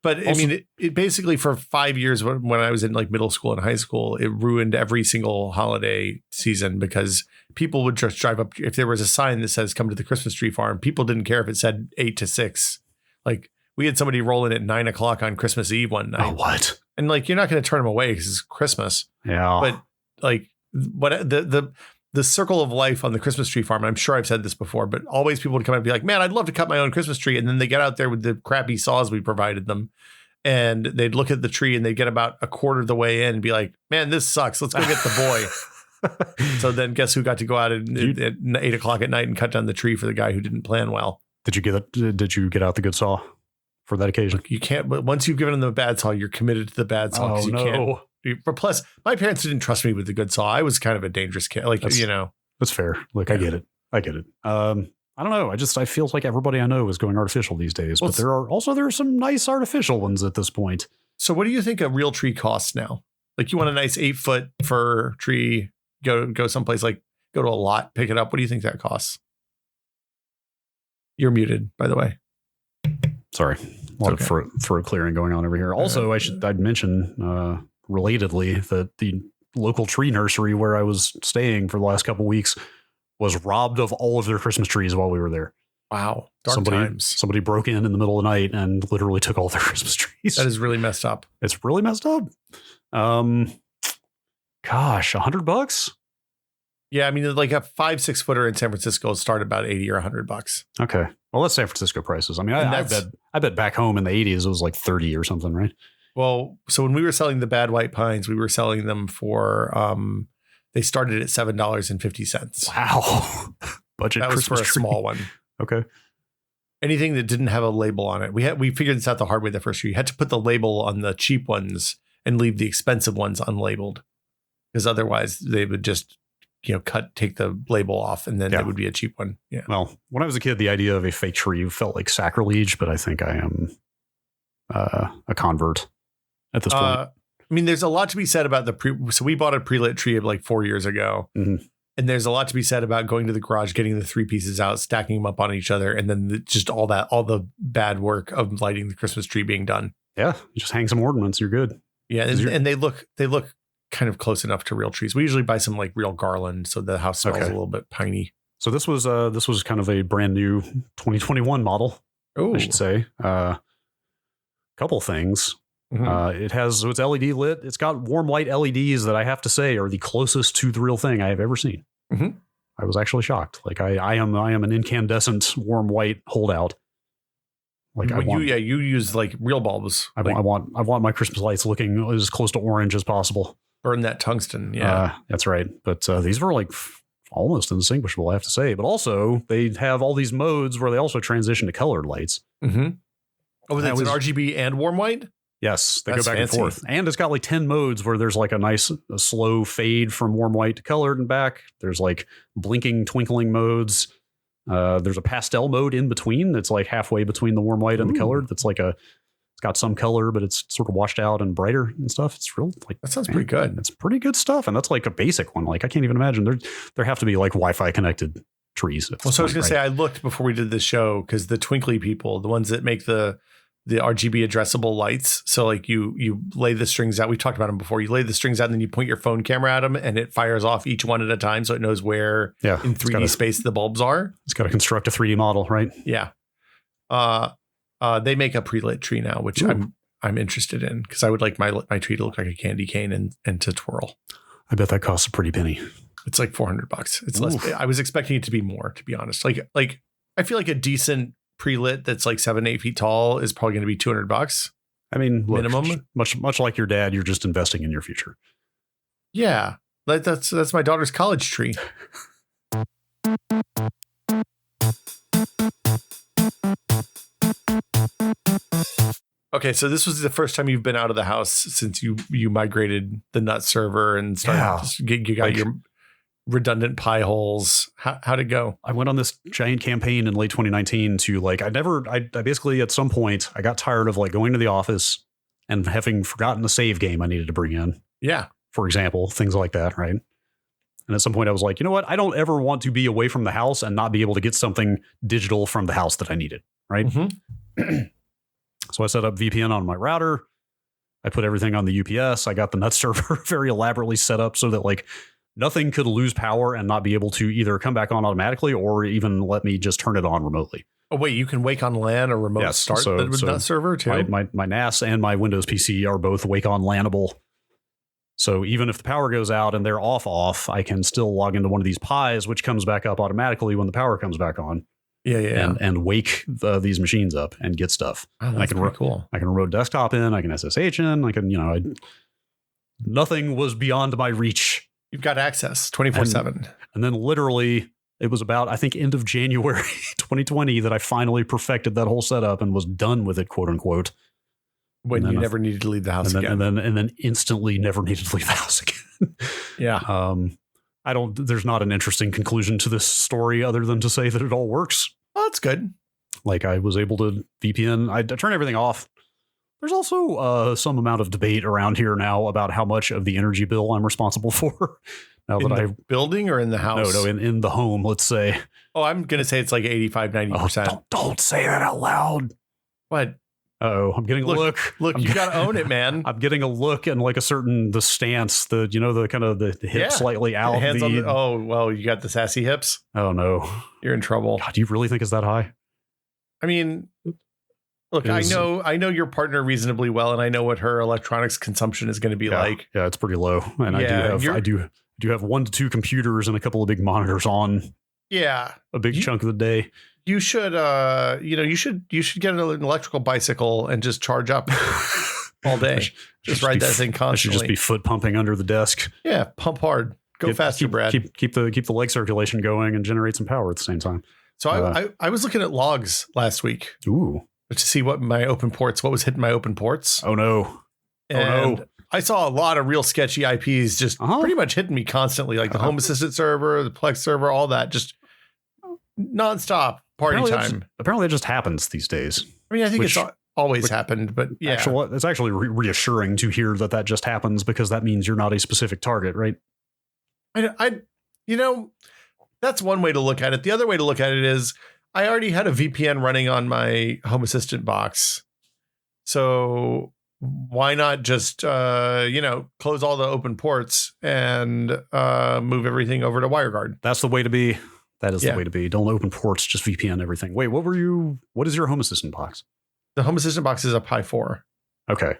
But also, I mean, it basically for 5 years when I was in like middle school and high school, it ruined every single holiday season because people would just drive up. If there was a sign that says come to the Christmas tree farm, people didn't care if it said 8 to 6. Like we had somebody roll in at 9 o'clock on Christmas Eve one night. Oh, what? And like, you're not going to turn them away because it's Christmas. Yeah. But like what the circle of life on the Christmas tree farm, I'm sure I've said this before, but always people would come and be like, man, I'd love to cut my own Christmas tree. And then they get out there with the crappy saws we provided them. And they'd look at the tree and they'd get about a quarter of the way in and be like, man, this sucks. Let's go get the boy. So then guess who got to go out at 8 o'clock at night and cut down the tree for the guy who didn't plan well? Did you get out the good saw for that occasion? Look, you can't, but once you've given them the bad saw, you're committed to the bad saw. Oh, no. But plus, my parents didn't trust me with the good saw. I was kind of a dangerous kid. That's fair. Look, yeah. I get it. I don't know. I feel like everybody I know is going artificial these days, but there are some nice artificial ones at this point. So what do you think a real tree costs now? Like you want a nice 8-foot fir tree, go someplace like go to a lot, pick it up. What do you think that costs? You're muted, by the way. Sorry. A lot of throat clearing going on over here. Also, I'd mention relatedly that the local tree nursery where I was staying for the last couple of weeks was robbed of all of their Christmas trees while we were there. Wow. Dark times. Somebody broke in the middle of the night and literally took all their Christmas trees. That is really messed up. It's really messed up. Gosh, $100? Yeah, I mean, like a 5-6 footer in San Francisco start about $80 or $100. Okay, well, that's San Francisco prices. I mean, I bet back home in the 80s it was like 30 or something, right? Well, so when we were selling the bad white pines, we were selling them for they started at $7.50. Wow, budget. That was Christmas for a small one. Okay. Anything that didn't have a label on it, we figured this out the hard way the first year. You had to put the label on the cheap ones and leave the expensive ones unlabeled, because otherwise they would just take the label off and then it would be a cheap one. Yeah. Well, when I was a kid, the idea of a fake tree felt like sacrilege, but I think I am a convert at this point. I mean, there's a lot to be said about so we bought a pre-lit tree like 4 years ago. Mm-hmm. And there's a lot to be said about going to the garage, getting the 3 pieces out, stacking them up on each other, and then just all the bad work of lighting the Christmas tree being done. Yeah, you just hang some ornaments, you're good. Yeah, and they look kind of close enough to real trees. We usually buy some like real garland, so the house smells a little bit piney. So this was kind of a brand new 2021 model. I should say. Couple things. Mm-hmm. It's LED lit. It's got warm white LEDs that I have to say are the closest to the real thing I have ever seen. Mm-hmm. I was actually shocked. Like I am an incandescent warm white holdout. Like you use like real bulbs. I want my Christmas lights looking as close to orange as possible. Burn that tungsten. Yeah, that's right. But these were like almost indistinguishable, I have to say. But also they have all these modes where they also transition to colored lights. Mm-hmm. Oh, that's an RGB and warm white? Yes, they go back and forth. And it's got like 10 modes where there's like a slow fade from warm white to colored and back. There's like blinking, twinkling modes. There's a pastel mode in between that's like halfway between the warm white and the colored. That's like it's got some color, but it's sort of washed out and brighter and stuff. It's real like that sounds pretty good. It's pretty good stuff. And that's like a basic one. Like I can't even imagine there have to be like Wi-Fi connected trees. Well, so I was going to say, I looked before we did this show because the twinkly people, the ones that make the RGB addressable lights. So like you lay the strings out. We talked about them before. You lay the strings out and then you point your phone camera at them and it fires off each one at a time. So it knows where in 3D space the bulbs are. It's got to construct a 3D model, right? Yeah. They make a pre-lit tree now, which I'm interested in because I would like my tree to look like a candy cane and to twirl. I bet that costs a pretty penny. It's like $400. It's less. I was expecting it to be more, to be honest. Like I feel like a decent pre-lit that's like 7-8 feet tall is probably going to be $200. I mean, look, minimum. Much like your dad, you're just investing in your future. Yeah, that's my daughter's college tree. Okay, so this was the first time you've been out of the house since you migrated the nut server and started. You got your redundant pie holes. How'd it go? I went on this giant campaign in late 2019 to I basically at some point I got tired of like going to the office and having forgotten a save game I needed to bring in. Yeah. For example, things like that, right? And at some point I was like, you know what? I don't ever want to be away from the house and not be able to get something digital from the house that I needed, right? Mm-hmm. So I set up VPN on my router. I put everything on the UPS. I got the nut server very elaborately set up so that like nothing could lose power and not be able to either come back on automatically or even let me just turn it on remotely. Oh, wait, you can wake on LAN or remote start the nut server too? My NAS and my Windows PC are both wake on LANable. So even if the power goes out and they're off, I can still log into one of these pies, which comes back up automatically when the power comes back on. Yeah. And wake these machines up and get stuff. Oh, that's pretty cool. I can remote desktop in. I can SSH in. I can, nothing was beyond my reach. You've got access 24/7. And then literally it was about, I think, end of January 2020 that I finally perfected that whole setup and was done with it, quote unquote. When you never needed to leave the house again. And then instantly never needed to leave the house again. Yeah. There's not an interesting conclusion to this story other than to say that it all works. Oh, that's good. Like I was able to VPN. I turn everything off. There's also some amount of debate around here now about how much of the energy bill I'm responsible for. Now in the building or in the house? No, in the home, let's say. Oh, I'm going to say it's like 85-90%. Oh, don't say that out loud. What? Oh, I'm getting a look. Look, you got to own it, man. I'm getting a look and like the stance, the kind of the hip slightly out. Hands on oh, well, you got the sassy hips. Oh, no. You're in trouble. God, do you really think it's that high? I mean, look, I know your partner reasonably well, and I know what her electronics consumption is going to be like. Yeah, it's pretty low. And I do have 1 to 2 computers and a couple of big monitors on. Yeah. A big chunk of the day. You should, you should get an electrical bicycle and just charge up all day. Just ride that thing constantly. I should just be foot pumping under the desk. Yeah, pump hard. Go faster, Brad. Keep the leg circulation going and generate some power at the same time. So I was looking at logs last week. Ooh. To see what was hitting my open ports. Oh no. And I saw a lot of real sketchy IPs just pretty much hitting me constantly, like the Home Assistant server, the Plex server, all that, just nonstop party time. Apparently it just happens these days. I mean, I think it's always happened, but yeah. It's actually reassuring to hear that just happens because that means you're not a specific target, right? That's one way to look at it. The other way to look at it is I already had a VPN running on my Home Assistant box. So why not just, close all the open ports and move everything over to WireGuard? That's the way to be. That is the way to be. Don't open ports, just VPN everything. Wait, what is your Home Assistant box? The Home Assistant box is a Pi 4. Okay.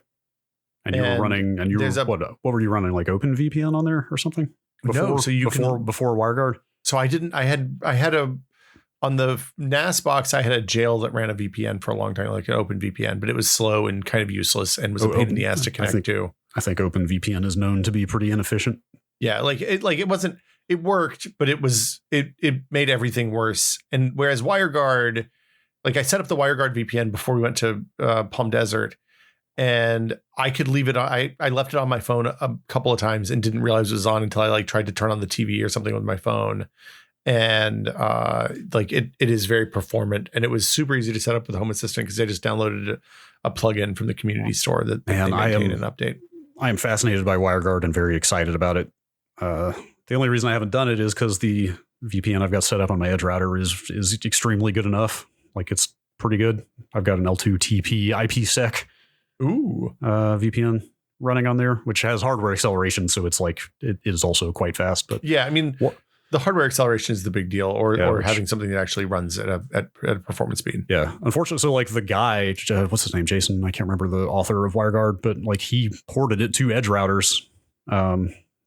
And you were running, what were you running, like OpenVPN on there or something? Before WireGuard? So I had on the NAS box, I had a jail that ran a VPN for a long time, like an OpenVPN, but it was slow and kind of useless and was a pain in the ass to connect to. I think OpenVPN is known to be pretty inefficient. Yeah, it worked, but it made everything worse. And whereas WireGuard, like I set up the WireGuard VPN before we went to Palm Desert, and I could leave it on. I left it on my phone a couple of times and didn't realize it was on until I tried to turn on the TV or something with my phone. And it is very performant, and it was super easy to set up with Home Assistant because I just downloaded a plugin from the community store that they maintain and update. I am fascinated by WireGuard and very excited about it. The only reason I haven't done it is because the VPN I've got set up on my Edge router is extremely good enough. Like it's pretty good. I've got an L2TP IPsec VPN running on there, which has hardware acceleration. So it's like, it is also quite fast. But yeah, I mean, the hardware acceleration is the big deal, or having something that actually runs at a performance speed. Yeah. Unfortunately, so like the guy, what's his name? Jason, I can't remember the author of WireGuard, but like he ported it to edge routers.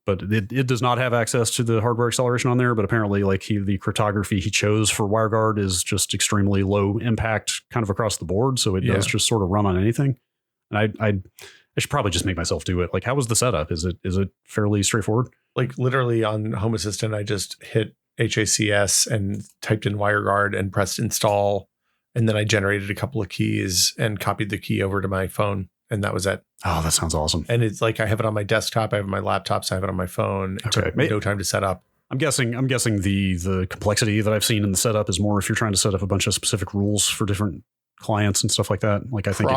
But it does not have access to the hardware acceleration on there. But apparently like the cryptography he chose for WireGuard is just extremely low impact kind of across the board. So it does just sort of run on anything. And I should probably just make myself do it. Like, how was the setup? Is it fairly straightforward? Like literally on Home Assistant, I just hit HACS and typed in WireGuard and pressed install. And then I generated a couple of keys and copied the key over to my phone. And that was it. Oh, that sounds awesome. And it's like, I have it on my desktop. I have it on my laptops. I have it on my phone. It took no time to set up. I'm guessing the complexity that I've seen in the setup is more if you're trying to set up a bunch of specific rules for different clients and stuff like that. Like I think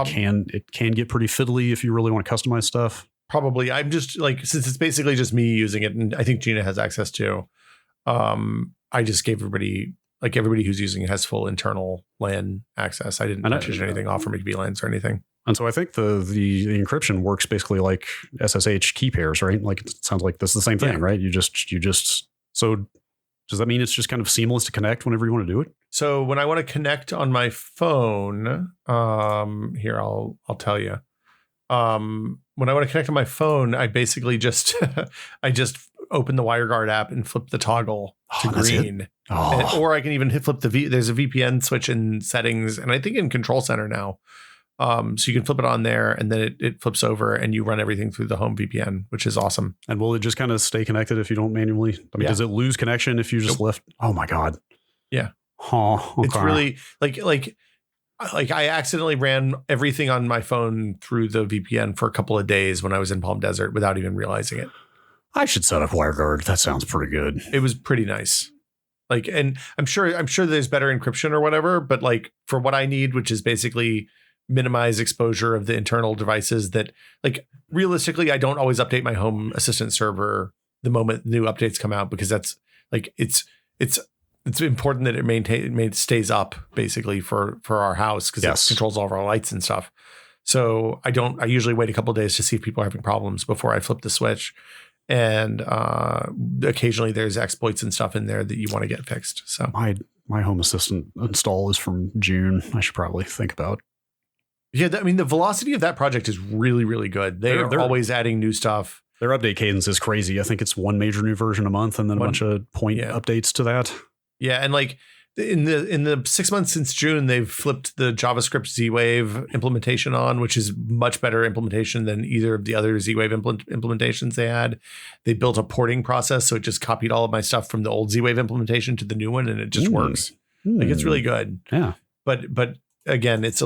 it can get pretty fiddly if you really want to customize stuff. Probably. I'm just like, since it's basically just me using it, and I think Gina has access to, I just gave everybody who's using it has full internal LAN access. I didn't partition anything off from VLANs or anything. And so I think the encryption works basically like SSH key pairs, right? Like it sounds like this is the same thing, right? You just so does that mean it's just kind of seamless to connect whenever you want to do it? So when I want to connect on my phone, here I'll tell you. When I want to connect on my phone, I basically just open the WireGuard app and flip the toggle to green. Or I can even flip there's a VPN switch in settings, and I think in Control Center now. So you can flip it on there, and then it flips over, and you run everything through the home VPN, which is awesome. And will it just kind of stay connected if you don't manually? I mean, does it lose connection if you just left? Oh my God. Yeah. Oh, okay. It's really like I accidentally ran everything on my phone through the VPN for a couple of days when I was in Palm Desert without even realizing it. I should set up WireGuard. That sounds pretty good. It was pretty nice. Like, and I'm sure there's better encryption or whatever, but like for what I need, which is basically minimize exposure of the internal devices that, like, realistically, I don't always update my Home Assistant server the moment new updates come out, because that's like, it's important that it stays up basically for our house, because it controls all of our lights and stuff. So I usually wait a couple of days to see if people are having problems before I flip the switch. And occasionally there's exploits and stuff in there that you want to get fixed. So my Home Assistant install is from June. I should probably think about. Yeah, I mean, the velocity of that project is really, really good. They're always adding new stuff. Their update cadence is crazy. I think it's one major new version a month and then a bunch of point updates to that. Yeah, and like in the 6 months since June, they've flipped the JavaScript Z-Wave implementation on, which is much better implementation than either of the other Z-Wave implementations they had. They built a porting process, so it just copied all of my stuff from the old Z-Wave implementation to the new one, and it just works. Like, it's really good. Yeah. But again, it's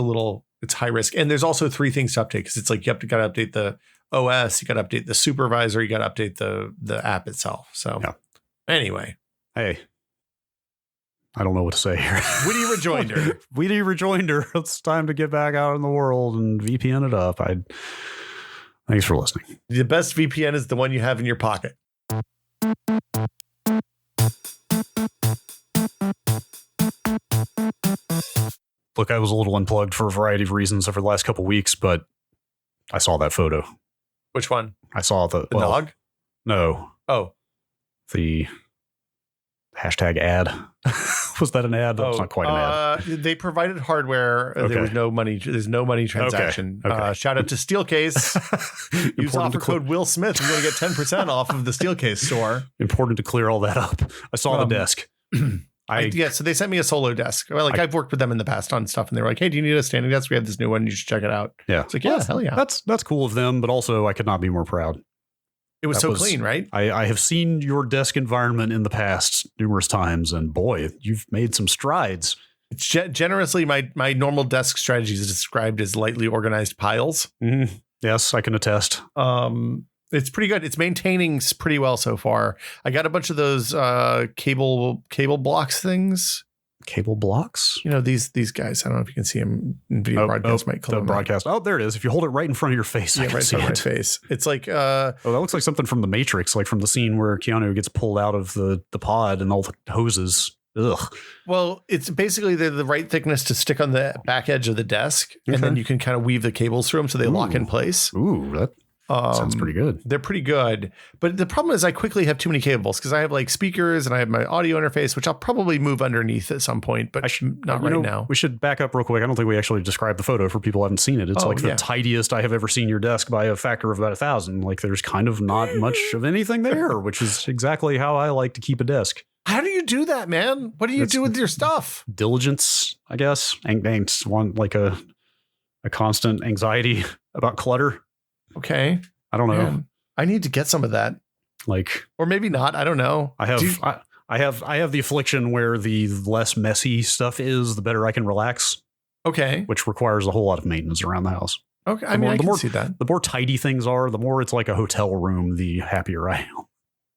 high risk. And there's also 3 things to update, because it's like got to update the OS, you got to update the supervisor, you got to update the app itself. So anyway. Hey, I don't know what to say here. Witty rejoinder. Witty rejoinder. It's time to get back out in the world and VPN it up. Thanks for listening. The best VPN is the one you have in your pocket. Look, I was a little unplugged for a variety of reasons over the last couple of weeks, but I saw that photo. Which one? I saw the dog? No. Oh. The hashtag ad. Was that an ad? That's not quite an ad. They provided hardware. Okay. There was no money. There's no money transaction. Okay. Shout out to Steelcase. Use offer code Will Smith. You're going to get 10% off of the Steelcase store. Important to clear all that up. I saw the desk. So they sent me a solo desk. I've worked with them in the past on stuff, and they were like, "Hey, do you need a standing desk? We have this new one. You should check it out." Yeah, it's like, hell yeah. That's cool of them, but also I could not be more proud. It was so clean, right? I have seen your desk environment in the past numerous times, and boy, you've made some strides. It's generously, my normal desk strategy is described as lightly organized piles. Mm-hmm. Yes, I can attest. It's pretty good. It's maintaining pretty well so far. I got a bunch of those cable blocks things. Cable blocks? You know, these guys. I don't know if you can see them in video broadcast. Might call the broadcast. Oh, there it is. If you hold it right in front of your face, right in front of my face. It's like that looks like something from The Matrix, like from the scene where Keanu gets pulled out of the pod and all the hoses Ugh. Well, it's basically they're the right thickness to stick on the back edge of the desk, and then you can kind of weave the cables through them so they lock in place. Ooh, that sounds pretty good. They're pretty good. But the problem is I quickly have too many cables because I have like speakers and I have my audio interface, which I'll probably move underneath at some point, but not right now. We should back up real quick. I don't think we actually described the photo for people who haven't seen it. It's the tidiest I have ever seen your desk by a factor of about 1,000. Like there's kind of not much of anything there, which is exactly how I like to keep a desk. How do you do that, man? What do you do with your stuff? Diligence, I guess. Angst, one like a constant anxiety about clutter. Okay. I don't know. Man, I need to get some of that. Like, or maybe not. I don't know. I have the affliction where the less messy stuff is, the better I can relax. Okay. Which requires a whole lot of maintenance around the house. Okay. I can see that. The more tidy things are, the more it's like a hotel room, the happier I am.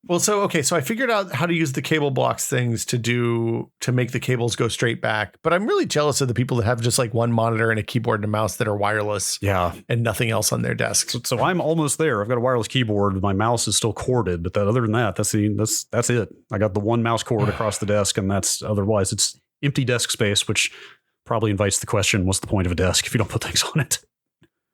Well, so I figured out how to use the cable blocks things to make the cables go straight back. But I'm really jealous of the people that have just like one monitor and a keyboard and a mouse that are wireless. Yeah. And nothing else on their desks. So I'm almost there. I've got a wireless keyboard. My mouse is still corded, but other than that, that's it. I got the one mouse cord across the desk, and otherwise it's empty desk space, which probably invites the question, what's the point of a desk if you don't put things on it?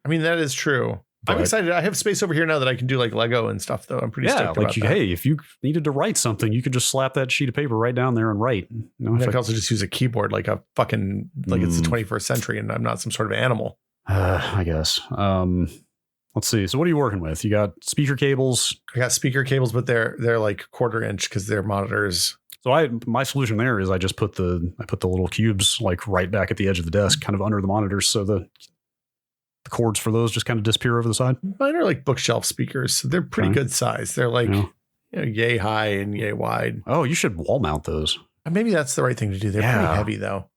I mean, that is true. But I'm excited. I have space over here now that I can do like Lego and stuff, though. I'm pretty stoked about that. Hey, if you needed to write something, you could just slap that sheet of paper right down there and write. I could also just use a keyboard like a fucking, like it's the 21st century and I'm not some sort of animal. I guess. Let's see. So what are you working with? You got speaker cables? I got speaker cables, but they're like 1/4 inch because they're monitors. So my solution there is I just put the little cubes like right back at the edge of the desk, kind of under the monitors. So the cords for those just kind of disappear over the side. Mine are like bookshelf speakers. So they're pretty good size. They're like yay high and yay wide. Oh, you should wall mount those. Maybe that's the right thing to do. They're pretty heavy though.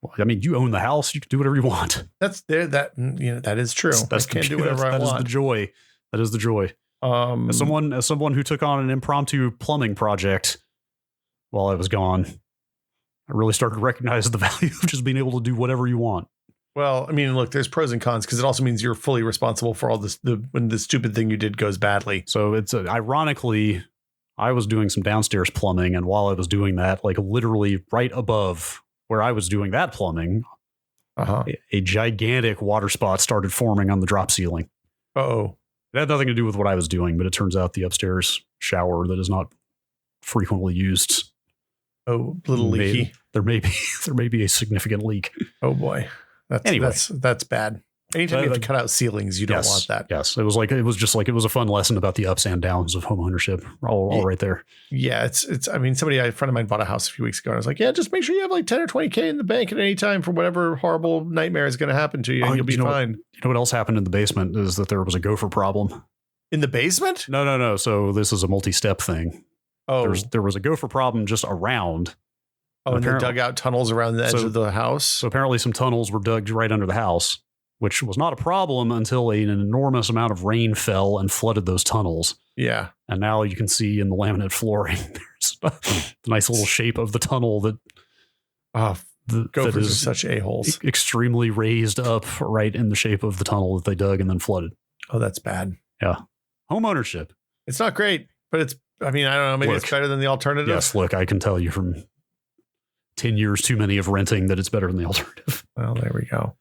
Well, I mean, you own the house. You can do whatever you want. That is true. I can do whatever I want. That is the joy. That is the joy. As someone who took on an impromptu plumbing project while I was gone, I really started to recognize the value of just being able to do whatever you want. Well, I mean, look, there's pros and cons because it also means you're fully responsible for all this when the stupid thing you did goes badly. So it's ironically, I was doing some downstairs plumbing, and while I was doing that, like literally right above where I was doing that plumbing, a gigantic water spot started forming on the drop ceiling. Uh-oh. It had nothing to do with what I was doing, but it turns out the upstairs shower that is not frequently used. Oh, little leaky. There may be a significant leak. Oh boy. That's bad. Anytime you have to cut out ceilings, you don't want that. Yes. It was a fun lesson about the ups and downs of home ownership. All right there. Yeah. I mean, a friend of mine bought a house a few weeks ago and I was like, yeah, just make sure you have like 10 or 20K in the bank at any time for whatever horrible nightmare is going to happen to you. And you'll be fine. You know what else happened in the basement is that there was a gopher problem. In the basement? No. So this is a multi-step thing. Oh, there was a gopher problem just around. Oh, and they dug out tunnels around the edge of the house? So apparently some tunnels were dug right under the house, which was not a problem until an enormous amount of rain fell and flooded those tunnels. Yeah. And now you can see in the laminate flooring, there's the nice little shape of the tunnel that... gophers are such a-holes. Extremely raised up right in the shape of the tunnel that they dug and then flooded. Oh, that's bad. Yeah. Home ownership. It's not great, but I don't know, maybe it's better than the alternative. Yes, look, I can tell you from 10 years too many of renting that it's better than the alternative. Well, there we go.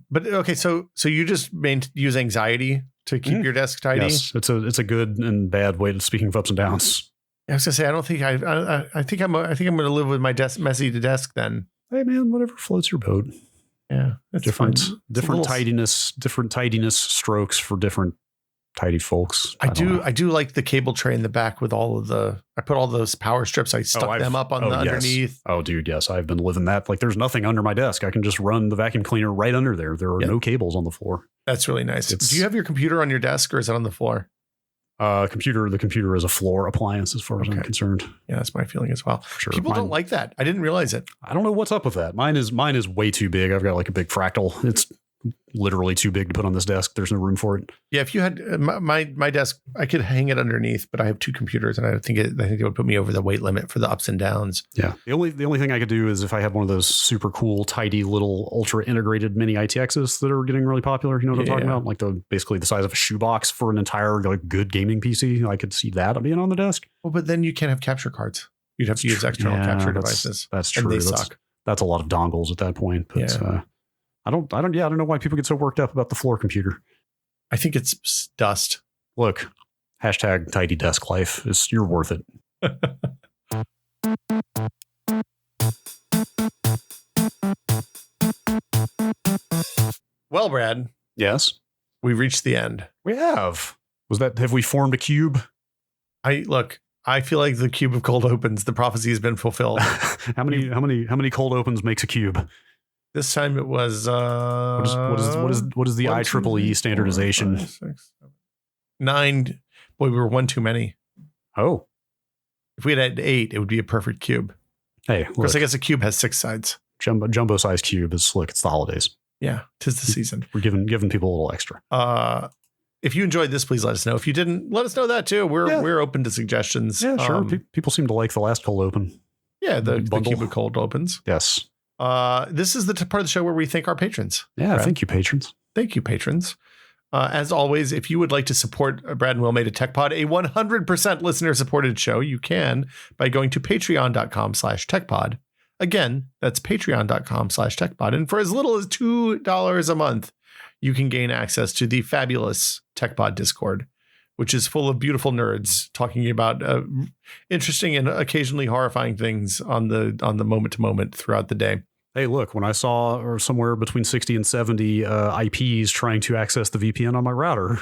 But okay, so you just use anxiety to keep your desk tidy? Yes, it's a good and bad way to, speaking of ups and downs. I was gonna say, I think I'm gonna live with my messy desk then. Hey man, whatever floats your boat. Yeah, that's different tidiness strokes for different tidy folks. I do like the cable tray in the back with I put all those power strips. I stuck them up on the underneath. Oh, dude, yes. I've been living that. Like there's nothing under my desk. I can just run the vacuum cleaner right under there. There are no cables on the floor. That's really nice. Do you have your computer on your desk or is it on the floor? The computer is a floor appliance as far as I'm concerned. Yeah, that's my feeling as well. Sure. People don't like that. I didn't realize it. I don't know what's up with that. Mine is way too big. I've got like a big fractal. It's literally too big to put on this desk. There's no room for it. Yeah, if you had my desk, I could hang it underneath, but I have two computers, and I think it would put me over the weight limit for the ups and downs. Yeah, the only thing I could do is if I had one of those super cool, tidy little ultra integrated mini ITXs that are getting really popular. You know what I'm talking about? Like basically the size of a shoebox for an entire like good gaming PC. I could see that being on the desk. Well, but then you can't have capture cards. You'd have to use external capture devices. That's true. And they suck. That's a lot of dongles at that point. But I don't know why people get so worked up about the floor computer. I think it's dust. Look, hashtag tidy desk life you're worth it. Well, Brad. Yes. We reached the end. We have. Have we formed a cube? I feel like the cube of cold opens. The prophecy has been fulfilled. How many cold opens makes a cube? This time it was what is the IEEE standardization? 5, 6, 7, 9. Boy, we were one too many. Oh. If we had 8, it would be a perfect cube. Hey, of course, I guess a cube has 6 sides. Jumbo size cube is it's the holidays. Yeah, 'tis the season. We're giving people a little extra. If you enjoyed this, please let us know. If you didn't, let us know that too. We're open to suggestions. Yeah, sure. People seem to like the last cold open. Yeah, the cube of cold opens. Yes. This is the part of the show where we thank our patrons. Yeah, Brad. Thank you, patrons. Thank you, patrons. As always, if you would like to support Brad and Will Made a Tech Pod, a 100% listener-supported show, you can by going to patreon.com/techpod. Again, that's patreon.com/techpod. And for as little as $2 a month, you can gain access to the fabulous TechPod Discord, which is full of beautiful nerds talking about interesting and occasionally horrifying things on the moment to moment throughout the day. Hey, look, when I saw somewhere between 60 and 70 IPs trying to access the VPN on my router,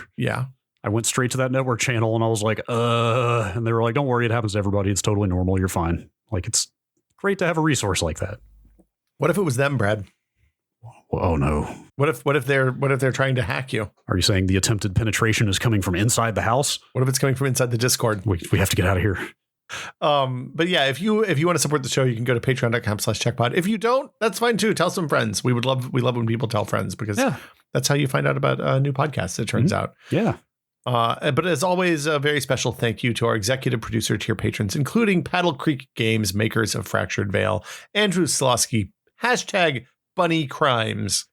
I went straight to that network channel and I was like, and they were like, don't worry, it happens to everybody. It's totally normal. You're fine. Like, it's great to have a resource like that. What if it was them, Brad? Oh no. What if they're trying to hack you? Are you saying the attempted penetration is coming from inside the house? What if it's coming from inside the Discord? We have to get out of here. But yeah, if you want to support the show, you can go to patreon.com/checkpod. If you don't, that's fine too. Tell some friends. We love when people tell friends because that's how you find out about new podcasts, it turns out. Yeah. But as always, a very special thank you to our executive producer tier patrons, including Paddle Creek Games, makers of Fractured Veil, Andrew Slosky, #Bunny Crimes,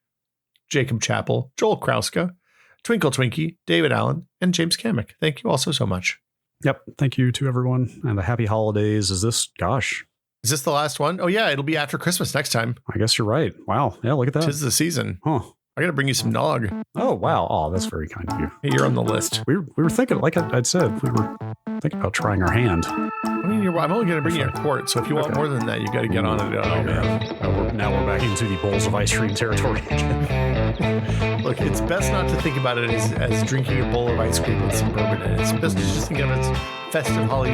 Jacob Chappell, Joel Krauska, Twinkle Twinkie, David Allen, and James Kamek. Thank you all so much. Yep. Thank you to everyone and the happy holidays. Is this the last one? Oh yeah, it'll be after Christmas next time. I guess you're right. Wow. Yeah, look at that. 'Tis the season. Huh. I got to bring you some nog. Oh, wow. Oh, that's very kind of you. Hey, you're on the list. We were thinking, like I'd said, we were thinking about trying our hand. I mean, I'm only going to bring you a quart, so if you want more than that, you got to get on it. Oh, man. Now we're back into the bowls of ice cream territory again. Look, it's best not to think about it as drinking a bowl of ice cream with some bourbon in it. It's best to just think of it as festive holly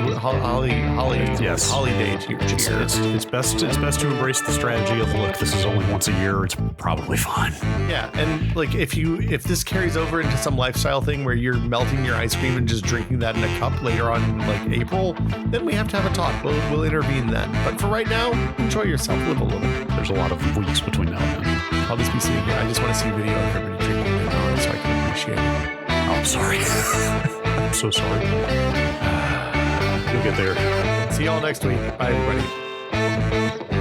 day to your cheer. It's best to embrace the strategy of, look, this is only once a year. It's probably fine. Yeah, and like if this carries over into some lifestyle thing where you're melting your ice cream and just drinking that in a cup later on, like April, then we have to have a talk. We'll intervene then. But for right now, enjoy yourself, live a little. There's a lot of weeks between now and then. I'll just be sitting here. I just want to see a video of everybody drinking it so I can appreciate it. Oh, I'm sorry. I'm so sorry. You'll get there. See y'all next week. Bye, everybody.